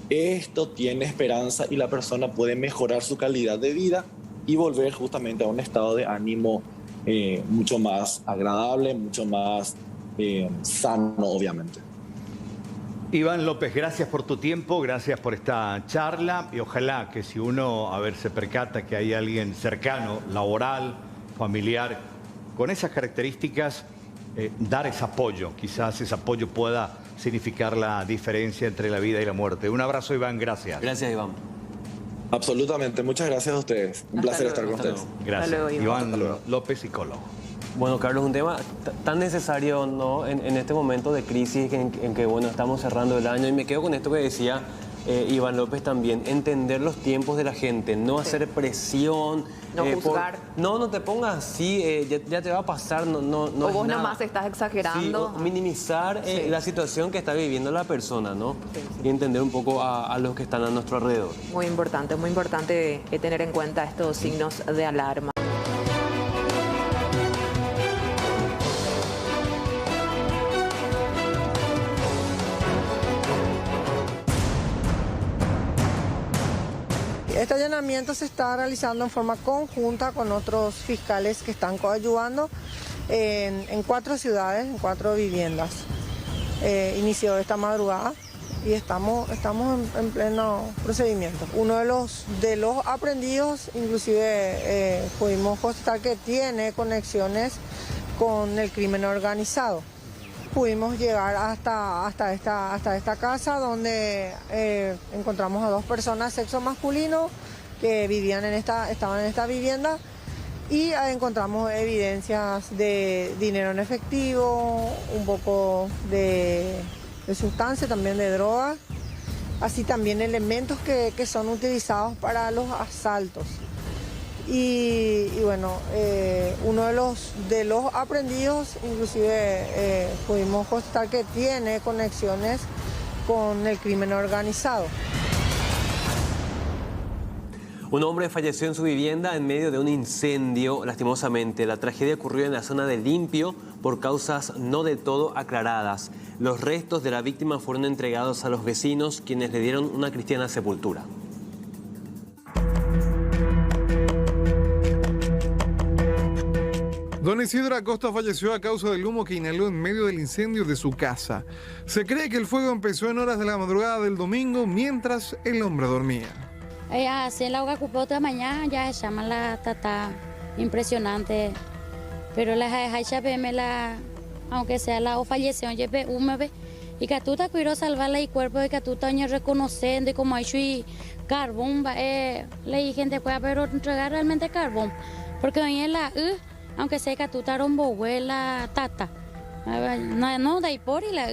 esto tiene esperanza y la persona puede mejorar su calidad de vida y volver justamente a un estado de ánimo mucho más agradable, mucho más sano, obviamente. Iván López, gracias por tu tiempo, gracias por esta charla y ojalá que si uno, se percata que hay alguien cercano, laboral, familiar, con esas características, dar ese apoyo. Quizás ese apoyo pueda significar la diferencia entre la vida y la muerte. Un abrazo, Iván, gracias. Gracias, Iván. Absolutamente, muchas gracias a ustedes. Un placer estar con ustedes. Gracias. Iván López, psicólogo. Bueno, Carlos, un tema tan necesario, ¿no? en este momento de crisis en que bueno, estamos cerrando el año. Y me quedo con esto que decía Iván López también, entender los tiempos de la gente, no hacer presión. No juzgar. No te pongas así, ya te va a pasar, no o vos nada. nomás estás exagerando. Sí, minimizar la situación que está viviendo la persona, ¿no? Y entender un poco a los que están a nuestro alrededor. Muy importante tener en cuenta estos signos de alarma. Este allanamiento se está realizando en forma conjunta con otros fiscales que están coadyuvando en 4 ciudades, en 4 viviendas. Inició esta madrugada y estamos en pleno procedimiento. Uno de los aprendidos, inclusive pudimos constatar que tiene conexiones con el crimen organizado. Pudimos llegar hasta esta casa donde encontramos a 2 personas, sexo masculino, que estaban en esta vivienda y encontramos evidencias de dinero en efectivo, un poco de sustancia, también de drogas, así también elementos que son utilizados para los asaltos. Y bueno, uno de los aprendidos, inclusive pudimos constatar que tiene conexiones con el crimen organizado. Un hombre falleció en su vivienda en medio de un incendio, lastimosamente. La tragedia ocurrió en la zona de Limpio por causas no del todo aclaradas. Los restos de la víctima fueron entregados a los vecinos, quienes le dieron una cristiana sepultura. Don Isidro Acosta falleció a causa del humo que inhaló en medio del incendio de su casa. Se cree que el fuego empezó en horas de la madrugada del domingo mientras el hombre dormía. Así la ocupó otra mañana, ya se llama la tata, impresionante. Pero la aunque sea la falleció, ya y que tú te cuidó salvar el cuerpo de que tú te reconociendo y como hay y carbón, le dije después, pero entregar realmente carbón. Porque hoy en la aunque sea que tú te la tata, no, de ahí por y la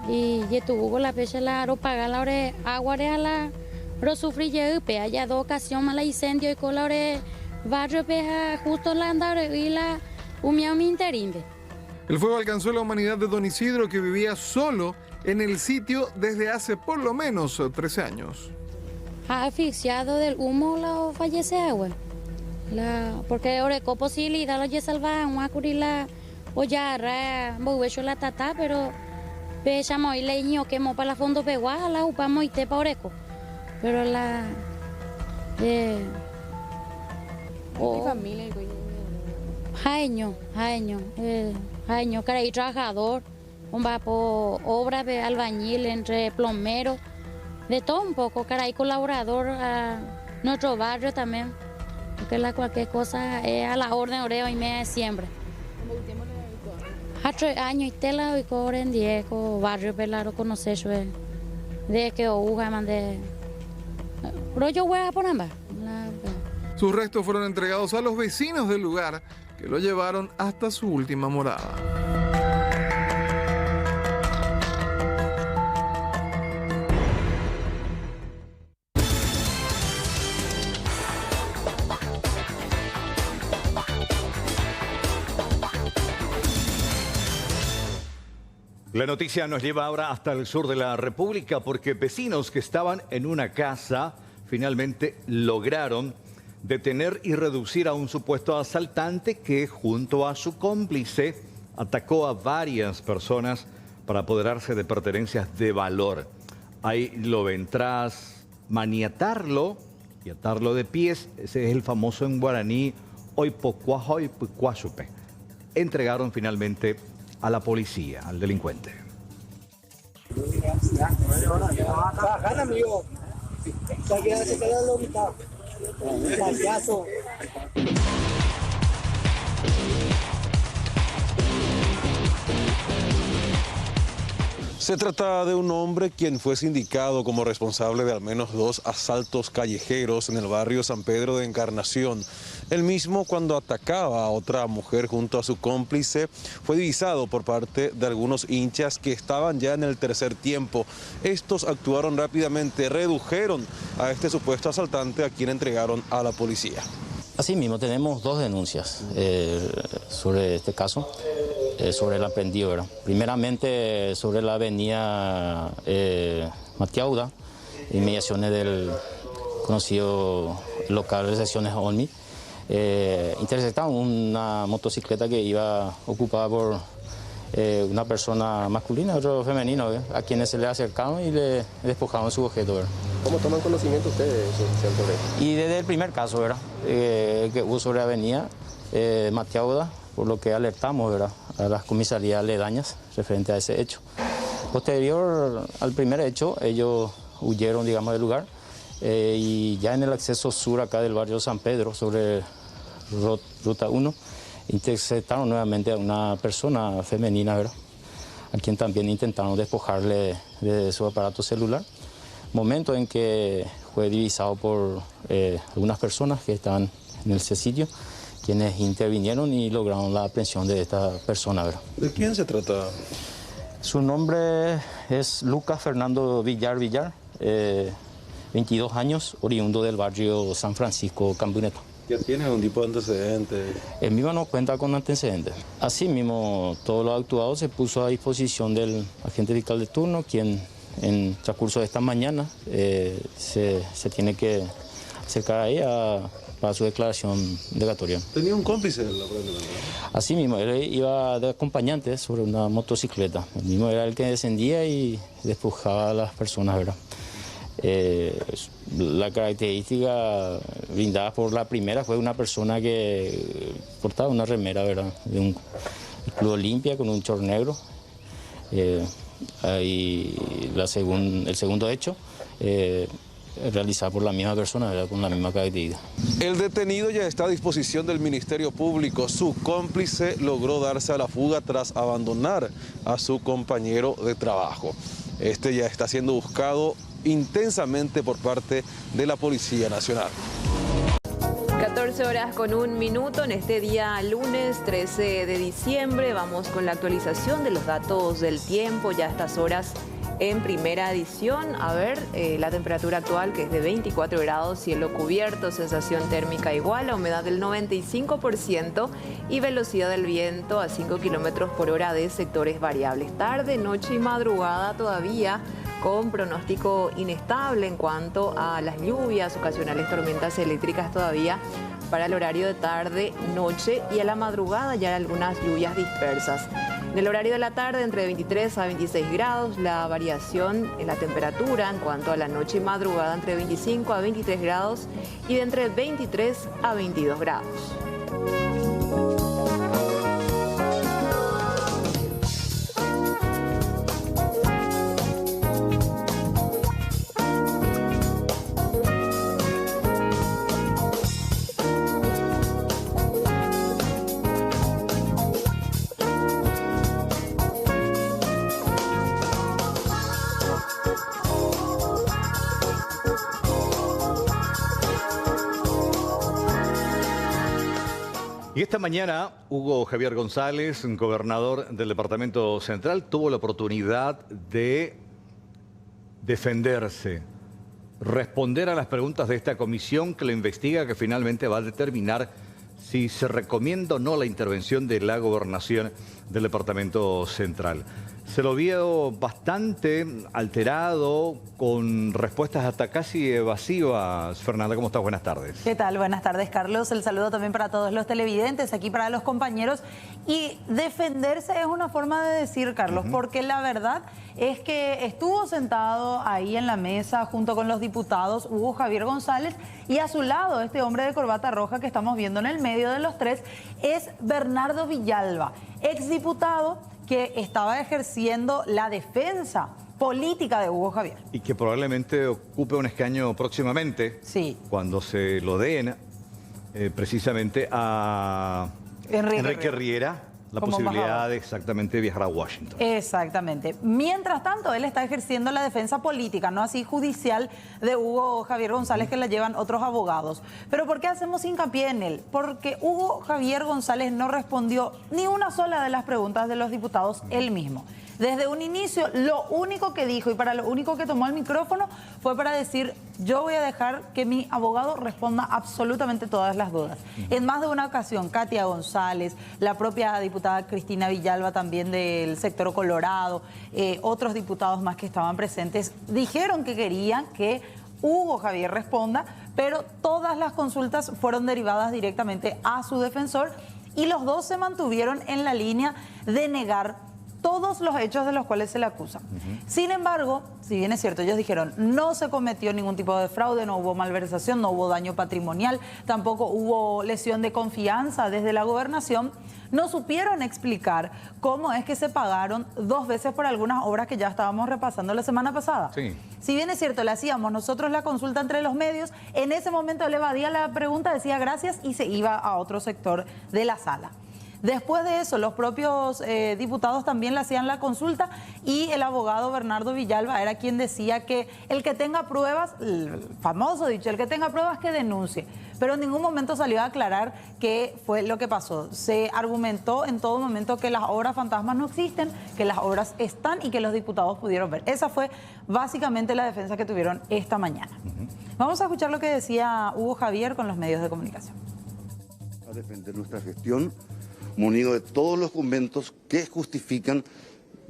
y tu la pecha la pagar la hora agua de la pero sufrí ya allá 2 ocasiones la incendio y con la hora barrio peja justo la andar y la mi interinde. El fuego alcanzó la humanidad de Don Isidro, que vivía solo en el sitio desde hace por lo menos 13 años. Asfixiado del humo la fallece, güey. Porque ahora con posibilidad lo salvar una curila o ya voy a la tata, pero pechamos y leño quemó para la fondo pegua la upamos y te pareco. Pero la familia jaeño, cara y trabajador, va por obra de albañil entre plomero, de todo un poco, cara y colaborador a nuestro barrio también. Porque cualquier cosa es a la orden oreo y media de siempre. Hace 3 años y tela y cobre en 10 barrio pelado conocer de que hoja mande rollo hueá por ambas. Sus restos fueron entregados a los vecinos del lugar, que lo llevaron hasta su última morada. La noticia nos lleva ahora hasta el sur de la República porque vecinos que estaban en una casa finalmente lograron detener y reducir a un supuesto asaltante que junto a su cómplice atacó a varias personas para apoderarse de pertenencias de valor. Ahí lo ven, tras maniatarlo y atarlo de pies, ese es el famoso en guaraní oipocuajoipucuasupe. Entregaron finalmente a la policía, al delincuente. Se trata de un hombre quien fue sindicado como responsable de al menos 2 asaltos callejeros en el barrio San Pedro de Encarnación. Él mismo, cuando atacaba a otra mujer junto a su cómplice, fue divisado por parte de algunos hinchas que estaban ya en el tercer tiempo. Estos actuaron rápidamente, redujeron a este supuesto asaltante, a quien entregaron a la policía. Asimismo, tenemos 2 denuncias sobre este caso. Sobre el aprendido, ¿verdad? Primeramente sobre la avenida Matiauda, inmediaciones del conocido local de sesiones ONMI. Interceptaron una motocicleta que iba ocupada por una persona masculina y otro femenino, a quienes se le acercaron y le despojaron su objeto, ¿verdad? ¿Cómo toman conocimiento ustedes, señor Torres? Y desde el primer caso, ¿verdad? Que hubo sobre la avenida Matiauda, por lo que alertamos, ¿verdad?, a las comisarías aledañas referente a ese hecho. Posterior al primer hecho, ellos huyeron, digamos, del lugar y ya en el acceso sur acá del barrio San Pedro, sobre Ruta 1, interceptaron nuevamente a una persona femenina, ¿verdad?, a quien también intentaron despojarle de su aparato celular. Momento en que fue divisado por algunas personas que estaban en ese sitio, quienes intervinieron y lograron la aprehensión de esta persona, ¿verdad? ¿De quién se trata? Su nombre es Lucas Fernando Villar, 22 años, oriundo del barrio San Francisco, Cambuneto. ¿Ya tiene algún tipo de antecedentes? El mismo no cuenta con antecedentes. Asimismo, todo lo actuado se puso a disposición del agente fiscal de turno, quien en transcurso de esta mañana se tiene que acercar ahí para su declaración indagatoria. ¿Tenía un cómplice? Así mismo, él iba de acompañante sobre una motocicleta. El mismo era el que descendía y despojaba a las personas, ¿verdad? La característica brindada por la primera fue una persona que portaba una remera, ¿verdad?, de un Club Olimpia con un short negro. Y el segundo hecho, realizada por la misma persona, ¿verdad?, con la misma característica. El detenido ya está a disposición del Ministerio Público. Su cómplice logró darse a la fuga tras abandonar a su compañero de trabajo. Este ya está siendo buscado intensamente por parte de la Policía Nacional. 14 horas con 1 minuto en este día lunes 13 de diciembre. Vamos con la actualización de los datos del tiempo ya a estas horas en primera edición. A ver, la temperatura actual, que es de 24 grados, cielo cubierto, sensación térmica igual, la humedad del 95% y velocidad del viento a 5 kilómetros por hora de sectores variables. Tarde, noche y madrugada todavía con pronóstico inestable en cuanto a las lluvias, ocasionales tormentas eléctricas todavía para el horario de tarde, noche y a la madrugada ya algunas lluvias dispersas. En el horario de la tarde, entre 23 a 26 grados, la variación en la temperatura en cuanto a la noche y madrugada entre 25 a 23 grados y de entre 23 a 22 grados. Y esta mañana, Hugo Javier González, gobernador del Departamento Central, tuvo la oportunidad de defenderse, responder a las preguntas de esta comisión que lo investiga, que finalmente va a determinar si se recomienda o no la intervención de la gobernación del Departamento Central. Se lo vio bastante alterado, con respuestas hasta casi evasivas. Fernanda, ¿cómo estás? Buenas tardes. ¿Qué tal? Buenas tardes, Carlos. El saludo también para todos los televidentes, aquí para los compañeros. Y defenderse es una forma de decir, Carlos, porque la verdad es que estuvo sentado ahí en la mesa junto con los diputados Hugo Javier González, y a su lado este hombre de corbata roja que estamos viendo en el medio de los tres es Bernardo Villalba, exdiputado que estaba ejerciendo la defensa política de Hugo Javier. Y que probablemente ocupe un escaño próximamente, sí, cuando se lo den precisamente a Enrique Riera, la como posibilidad embajador de exactamente viajar a Washington. Exactamente. Mientras tanto, él está ejerciendo la defensa política, no así judicial, de Hugo Javier González, que la llevan otros abogados. Pero ¿por qué hacemos hincapié en él? Porque Hugo Javier González no respondió ni una sola de las preguntas de los diputados él mismo. Desde un inicio, lo único que dijo y para lo único que tomó el micrófono fue para decir: yo voy a dejar que mi abogado responda absolutamente todas las dudas. En más de una ocasión, Katia González, la propia diputada Cristina Villalba, también del sector Colorado, otros diputados más que estaban presentes, dijeron que querían que Hugo Javier responda, pero todas las consultas fueron derivadas directamente a su defensor, y los dos se mantuvieron en la línea de negar todos los hechos de los cuales se le acusa. Sin embargo, si bien es cierto, ellos dijeron no se cometió ningún tipo de fraude, no hubo malversación, no hubo daño patrimonial, tampoco hubo lesión de confianza desde la gobernación, no supieron explicar cómo es que se pagaron 2 veces por algunas obras que ya estábamos repasando la semana pasada. Sí. Si bien es cierto, le hacíamos nosotros la consulta entre los medios, en ese momento él evadía la pregunta, decía gracias y se iba a otro sector de la sala. Después de eso, los propios diputados también le hacían la consulta, y el abogado Bernardo Villalba era quien decía que el que tenga pruebas, el famoso dicho, el que tenga pruebas que denuncie. Pero en ningún momento salió a aclarar qué fue lo que pasó. Se argumentó en todo momento que las obras fantasmas no existen, que las obras están y que los diputados pudieron ver. Esa fue básicamente la defensa que tuvieron esta mañana. Vamos a escuchar lo que decía Hugo Javier con los medios de comunicación. A defender nuestra gestión, munido de todos los documentos que justifican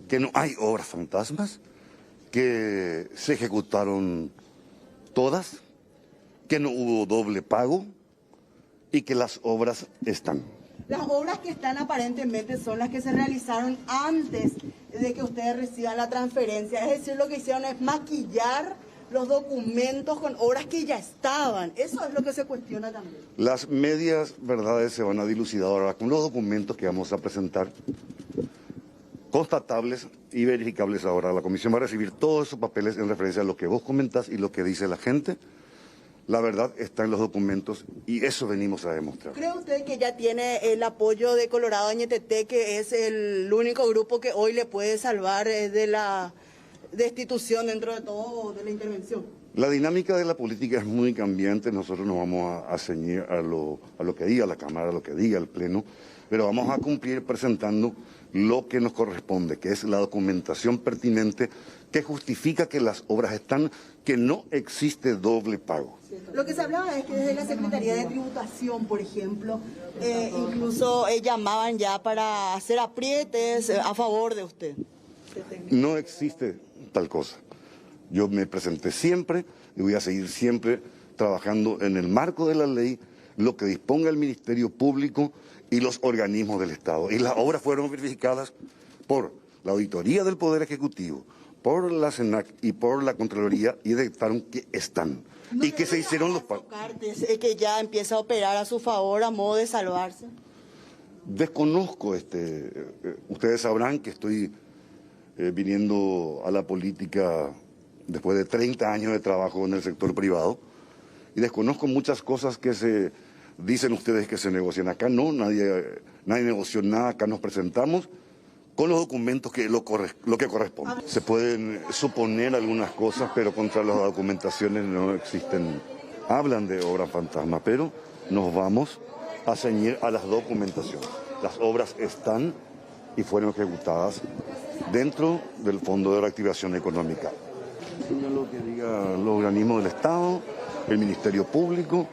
que no hay obras fantasmas, que se ejecutaron todas, que no hubo doble pago y que las obras están. Las obras que están aparentemente son las que se realizaron antes de que ustedes reciban la transferencia. Es decir, lo que hicieron es maquillar los documentos con obras que ya estaban. Eso es lo que se cuestiona también. Las medias verdades se van a dilucidar ahora con los documentos que vamos a presentar, constatables y verificables ahora. La comisión va a recibir todos esos papeles en referencia a lo que vos comentás y lo que dice la gente. La verdad está en los documentos y eso venimos a demostrar. ¿Cree usted que ya tiene el apoyo de Colorado Añetete, que es el único grupo que hoy le puede salvar de la destitución dentro de todo de la intervención? La dinámica de la política es muy cambiante. Nosotros nos vamos a ceñir a lo que diga la Cámara, a lo que diga el Pleno, pero vamos a cumplir presentando lo que nos corresponde, que es la documentación pertinente que justifica que las obras están, que no existe doble pago. Lo que se hablaba es que desde la Secretaría de Tributación, por ejemplo, incluso llamaban ya para hacer aprietes a favor de usted. No existe tal cosa. Yo me presenté siempre y voy a seguir siempre trabajando en el marco de la ley, lo que disponga el Ministerio Público y los organismos del Estado. Y las obras fueron verificadas por la Auditoría del Poder Ejecutivo, por la CENAC y por la Contraloría, y detectaron que están. ¿No y que se hicieron los pagos. Que ya empieza a operar a su favor a modo de salvarse? Desconozco, ustedes sabrán que estoy viniendo a la política después de 30 años de trabajo en el sector privado, y desconozco muchas cosas que se dicen ustedes que se negocian. Acá no, nadie negoció nada, acá nos presentamos con los documentos que lo que corresponde. Se pueden suponer algunas cosas, pero contra las documentaciones no existen. Hablan de obras fantasma, pero nos vamos a ceñir a las documentaciones. Las obras están y fueron ejecutadas dentro del Fondo de Reactivación Económica. Lo que diga los organismos del Estado, el Ministerio Público.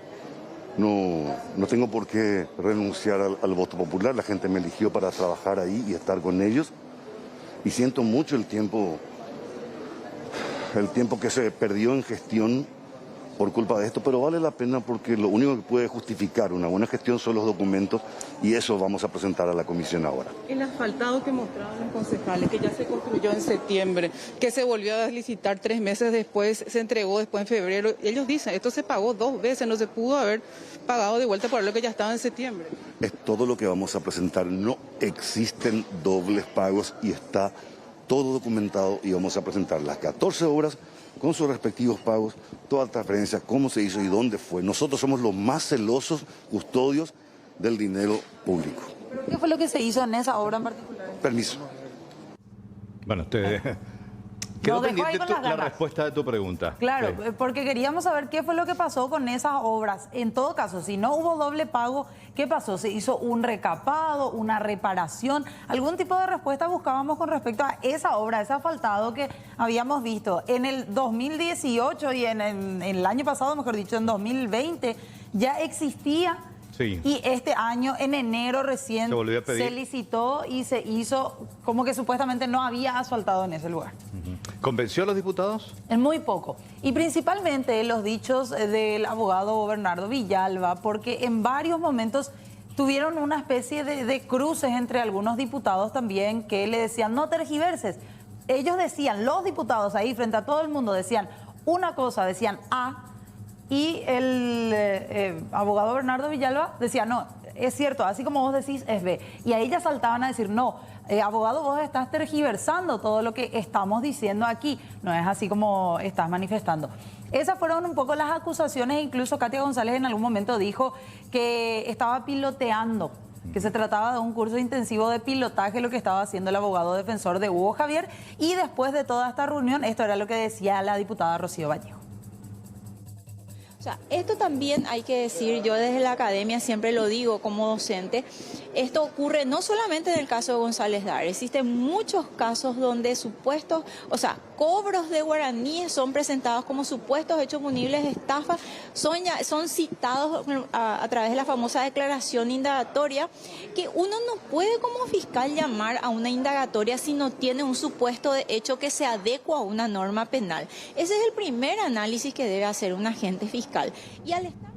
No tengo por qué renunciar al voto popular. La gente me eligió para trabajar ahí y estar con ellos. y siento mucho el tiempo que se perdió en gestión por culpa de esto, pero vale la pena porque lo único que puede justificar una buena gestión son los documentos y eso vamos a presentar a la comisión ahora. El asfaltado que mostraban los concejales, que ya se construyó en septiembre, que se volvió a licitar 3 meses después, se entregó después en febrero, ellos dicen, esto se pagó 2 veces, no se pudo haber pagado de vuelta por lo que ya estaba en septiembre. Es todo lo que vamos a presentar, no existen dobles pagos y está todo documentado y vamos a presentar las 14 obras con sus respectivos pagos, toda transferencia, cómo se hizo y dónde fue. Nosotros somos los más celosos custodios del dinero público. ¿Pero qué fue lo que se hizo en esa obra en particular? Permiso. Bueno, quedó pendiente la respuesta de tu pregunta. Claro, Sí. porque queríamos saber qué fue lo que pasó con esas obras. En todo caso, si no hubo doble pago, ¿qué pasó? ¿Se hizo un recapado, una reparación? ¿Algún tipo de respuesta buscábamos con respecto a esa obra, ese asfaltado que habíamos visto en el 2018 y en el año pasado, mejor dicho, en 2020, ya existía? Sí. Y este año, en enero recién, Se volvió a pedir. se licitó y se hizo como que supuestamente no había asfaltado en ese lugar. ¿Convenció a los diputados? En muy poco. Y principalmente los dichos del abogado Bernardo Villalba, porque en varios momentos tuvieron una especie de cruces entre algunos diputados también que le decían, no tergiverses. Ellos decían, los diputados ahí frente a todo el mundo decían una cosa, decían A, y el abogado Bernardo Villalba decía, no, es cierto, así como vos decís, es B. Y ahí ya saltaban a decir, no, abogado, vos estás tergiversando todo lo que estamos diciendo aquí. No es así como estás manifestando. Esas fueron un poco las acusaciones. Incluso Katia González en algún momento dijo que estaba piloteando, que se trataba de un curso intensivo de pilotaje, lo que estaba haciendo el abogado defensor de Hugo Javier. Y después de toda esta reunión, esto era lo que decía la diputada Rocío Vallejo. O sea, esto también hay que decir, yo desde la academia siempre lo digo como docente, esto ocurre no solamente en el caso de González Dar, existen muchos casos donde supuestos, o sea, cobros de guaraníes son presentados como supuestos hechos punibles de estafa, son citados a través de la famosa declaración indagatoria, que uno no puede como fiscal llamar a una indagatoria si no tiene un supuesto de hecho que se adecua a una norma penal. Ese es el primer análisis que debe hacer un agente fiscal. Y al estar...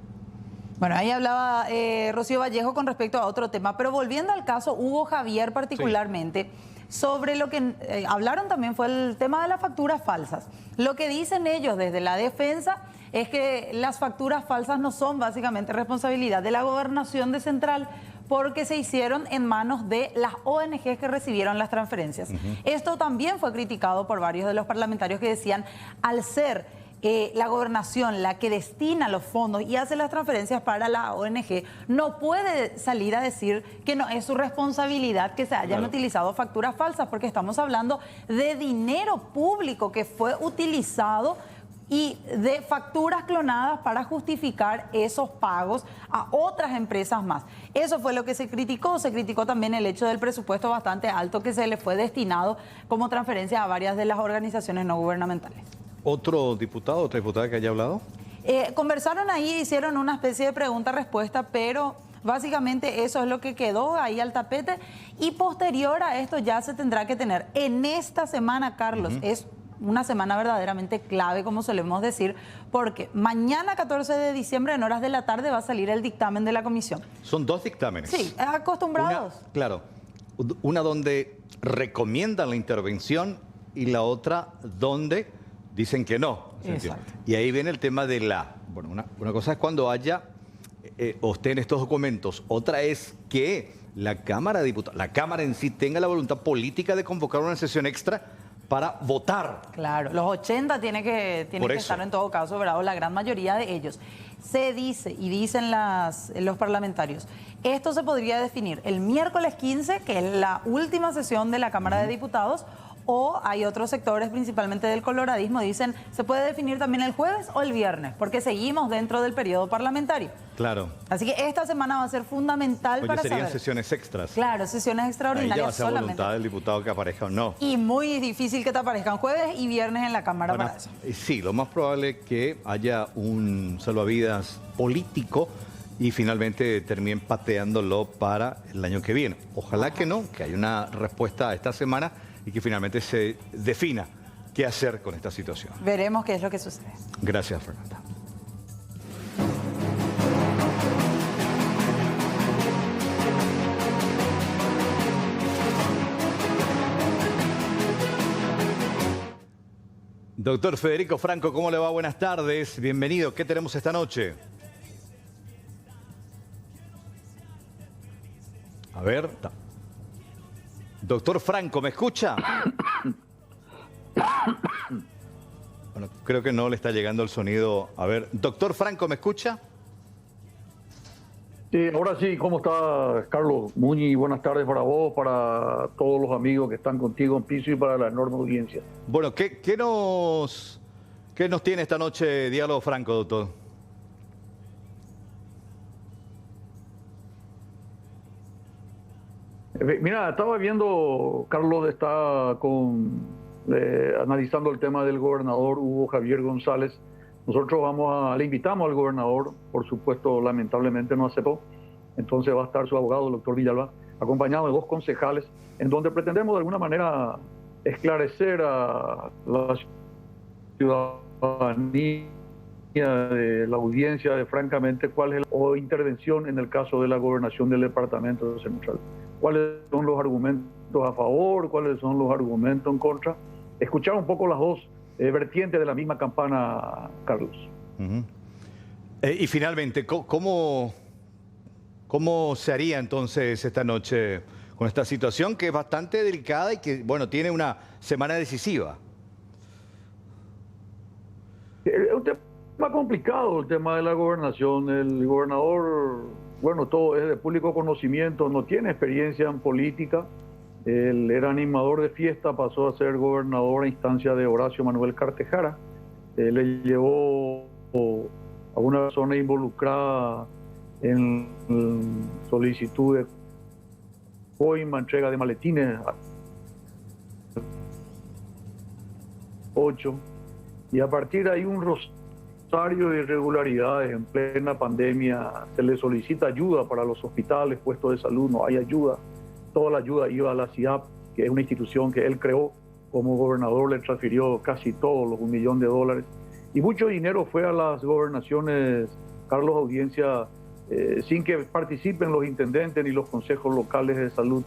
Bueno, ahí hablaba Rocío Vallejo con respecto a otro tema, pero volviendo al caso Hugo Javier particularmente, sobre lo que hablaron también fue el tema de las facturas falsas. Lo que dicen ellos desde la defensa es que las facturas falsas no son básicamente responsabilidad de la gobernación de Central, porque se hicieron en manos de las ONGs que recibieron las transferencias. Esto también fue criticado por varios de los parlamentarios que decían, al ser la gobernación la que destina los fondos y hace las transferencias para la ONG, no puede salir a decir que no es su responsabilidad que se hayan utilizado facturas falsas, porque estamos hablando de dinero público que fue utilizado y de facturas clonadas para justificar esos pagos a otras empresas más. Eso fue lo que se criticó también el hecho del presupuesto bastante alto que se le fue destinado como transferencia a varias de las organizaciones no gubernamentales. ¿Otro diputado, otra diputada que haya hablado? Conversaron ahí, hicieron una especie de pregunta-respuesta, pero básicamente eso es lo que quedó ahí al tapete. Y posterior a esto ya se tendrá que tener en esta semana, Carlos, es una semana verdaderamente clave, como solemos decir, porque mañana 14 de diciembre en horas de la tarde va a salir el dictamen de la comisión. Son 2 dictámenes. Sí, acostumbrados. Claro, una donde recomiendan la intervención y la otra donde dicen que no. Exacto. Y ahí viene el tema de bueno, una cosa es cuando haya o estén estos documentos, otra es que la Cámara de Diputados, la Cámara en sí tenga la voluntad política de convocar una sesión extra para votar. Claro, los 80 tienen que estar en todo caso, ¿verdad? O la gran mayoría de ellos. Se dice, y dicen los parlamentarios, esto se podría definir el miércoles 15, que es la última sesión de la Cámara de Diputados, o hay otros sectores, principalmente del coloradismo, dicen, se puede definir también el jueves o el viernes, porque seguimos dentro del periodo parlamentario. Claro. Así que esta semana va a ser fundamental para serían saber. Sesiones extras. Claro, sesiones extraordinarias Ahí ya va a ser solamente. voluntad del diputado que aparezca o no. Y muy difícil que te aparezcan jueves y viernes en la Cámara Bueno, para eso. Sí, lo más probable es que haya un salvavidas político y finalmente terminen pateándolo para el año que viene. Ojalá que no, que haya una respuesta esta semana y que finalmente se defina qué hacer con esta situación. Veremos qué es lo que sucede. Gracias, Fernanda. Doctor Federico Franco, ¿cómo le va? Buenas tardes, bienvenido. ¿Qué tenemos esta noche? A ver. Doctor Franco, ¿me escucha? Bueno, creo que no le está llegando el sonido. A ver, doctor Franco, ¿me escucha? Sí, ahora sí, ¿cómo está, Carlos? Muy buenas tardes para vos, para todos los amigos que están contigo en piso y para la enorme audiencia. Bueno, ¿qué nos tiene esta noche Diálogo Franco, doctor? Mira, estaba viendo, Carlos está analizando el tema del gobernador Hugo Javier González. Nosotros le invitamos al gobernador, por supuesto, lamentablemente no aceptó. Entonces va a estar su abogado, el doctor Villalba, acompañado de 2 concejales, en donde pretendemos de alguna manera esclarecer a la ciudadanía de la audiencia francamente cuál es la intervención en el caso de la gobernación del departamento central. Cuáles son los argumentos a favor, cuáles son los argumentos en contra. Escuchar un poco las 2 vertientes de la misma campana, Carlos. Y finalmente, ¿cómo se haría entonces esta noche con esta situación que es bastante delicada y que, bueno, tiene una semana decisiva? Es un tema complicado, el tema de la gobernación. El gobernador, bueno, todo es de público conocimiento, no tiene experiencia en política. Él era animador de fiesta, pasó a ser gobernador a instancia de Horacio Manuel Cartejara. Le llevó a una persona involucrada en solicitud de coima, entrega de maletines, 8. Y a partir de ahí un rosario de irregularidades. En plena pandemia se le solicita ayuda para los hospitales, puestos de salud, no hay ayuda. Toda la ayuda iba a la CIAP, que es una institución que él creó. Como gobernador le transfirió casi todos los $1 millón. Y mucho dinero fue a las gobernaciones, Carlos, audiencia, sin que participen los intendentes ni los consejos locales de salud.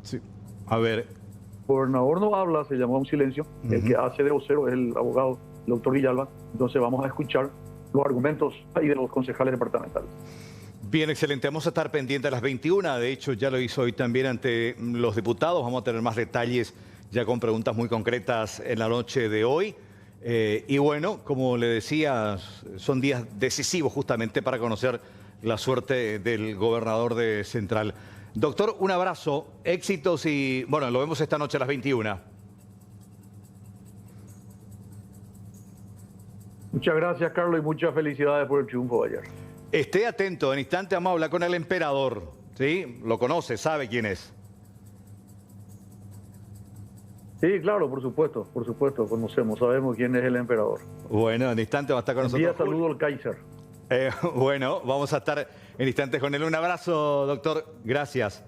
Sí. A ver. El gobernador no habla, se llamó a un silencio. El que hace de vocero es el abogado, el doctor Villalba. Entonces vamos a escuchar los argumentos ahí de los concejales departamentales. Bien, excelente. Vamos a estar pendientes a las 21. De hecho, ya lo hizo hoy también ante los diputados. Vamos a tener más detalles ya con preguntas muy concretas en la noche de hoy. Y bueno, como le decía, son días decisivos justamente para conocer la suerte del gobernador de Central. Doctor, un abrazo, éxitos y bueno, lo vemos esta noche a las 21. Muchas gracias, Carlos, y muchas felicidades por el triunfo de ayer. Esté atento, en instante vamos a hablar con el emperador, ¿sí? Lo conoce, sabe quién es. Sí, claro, por supuesto, conocemos, sabemos quién es el emperador. Bueno, en instante va a estar con nosotros. Un día saludo al Kaiser. Bueno, vamos a estar en instantes con él. Un abrazo, doctor, gracias.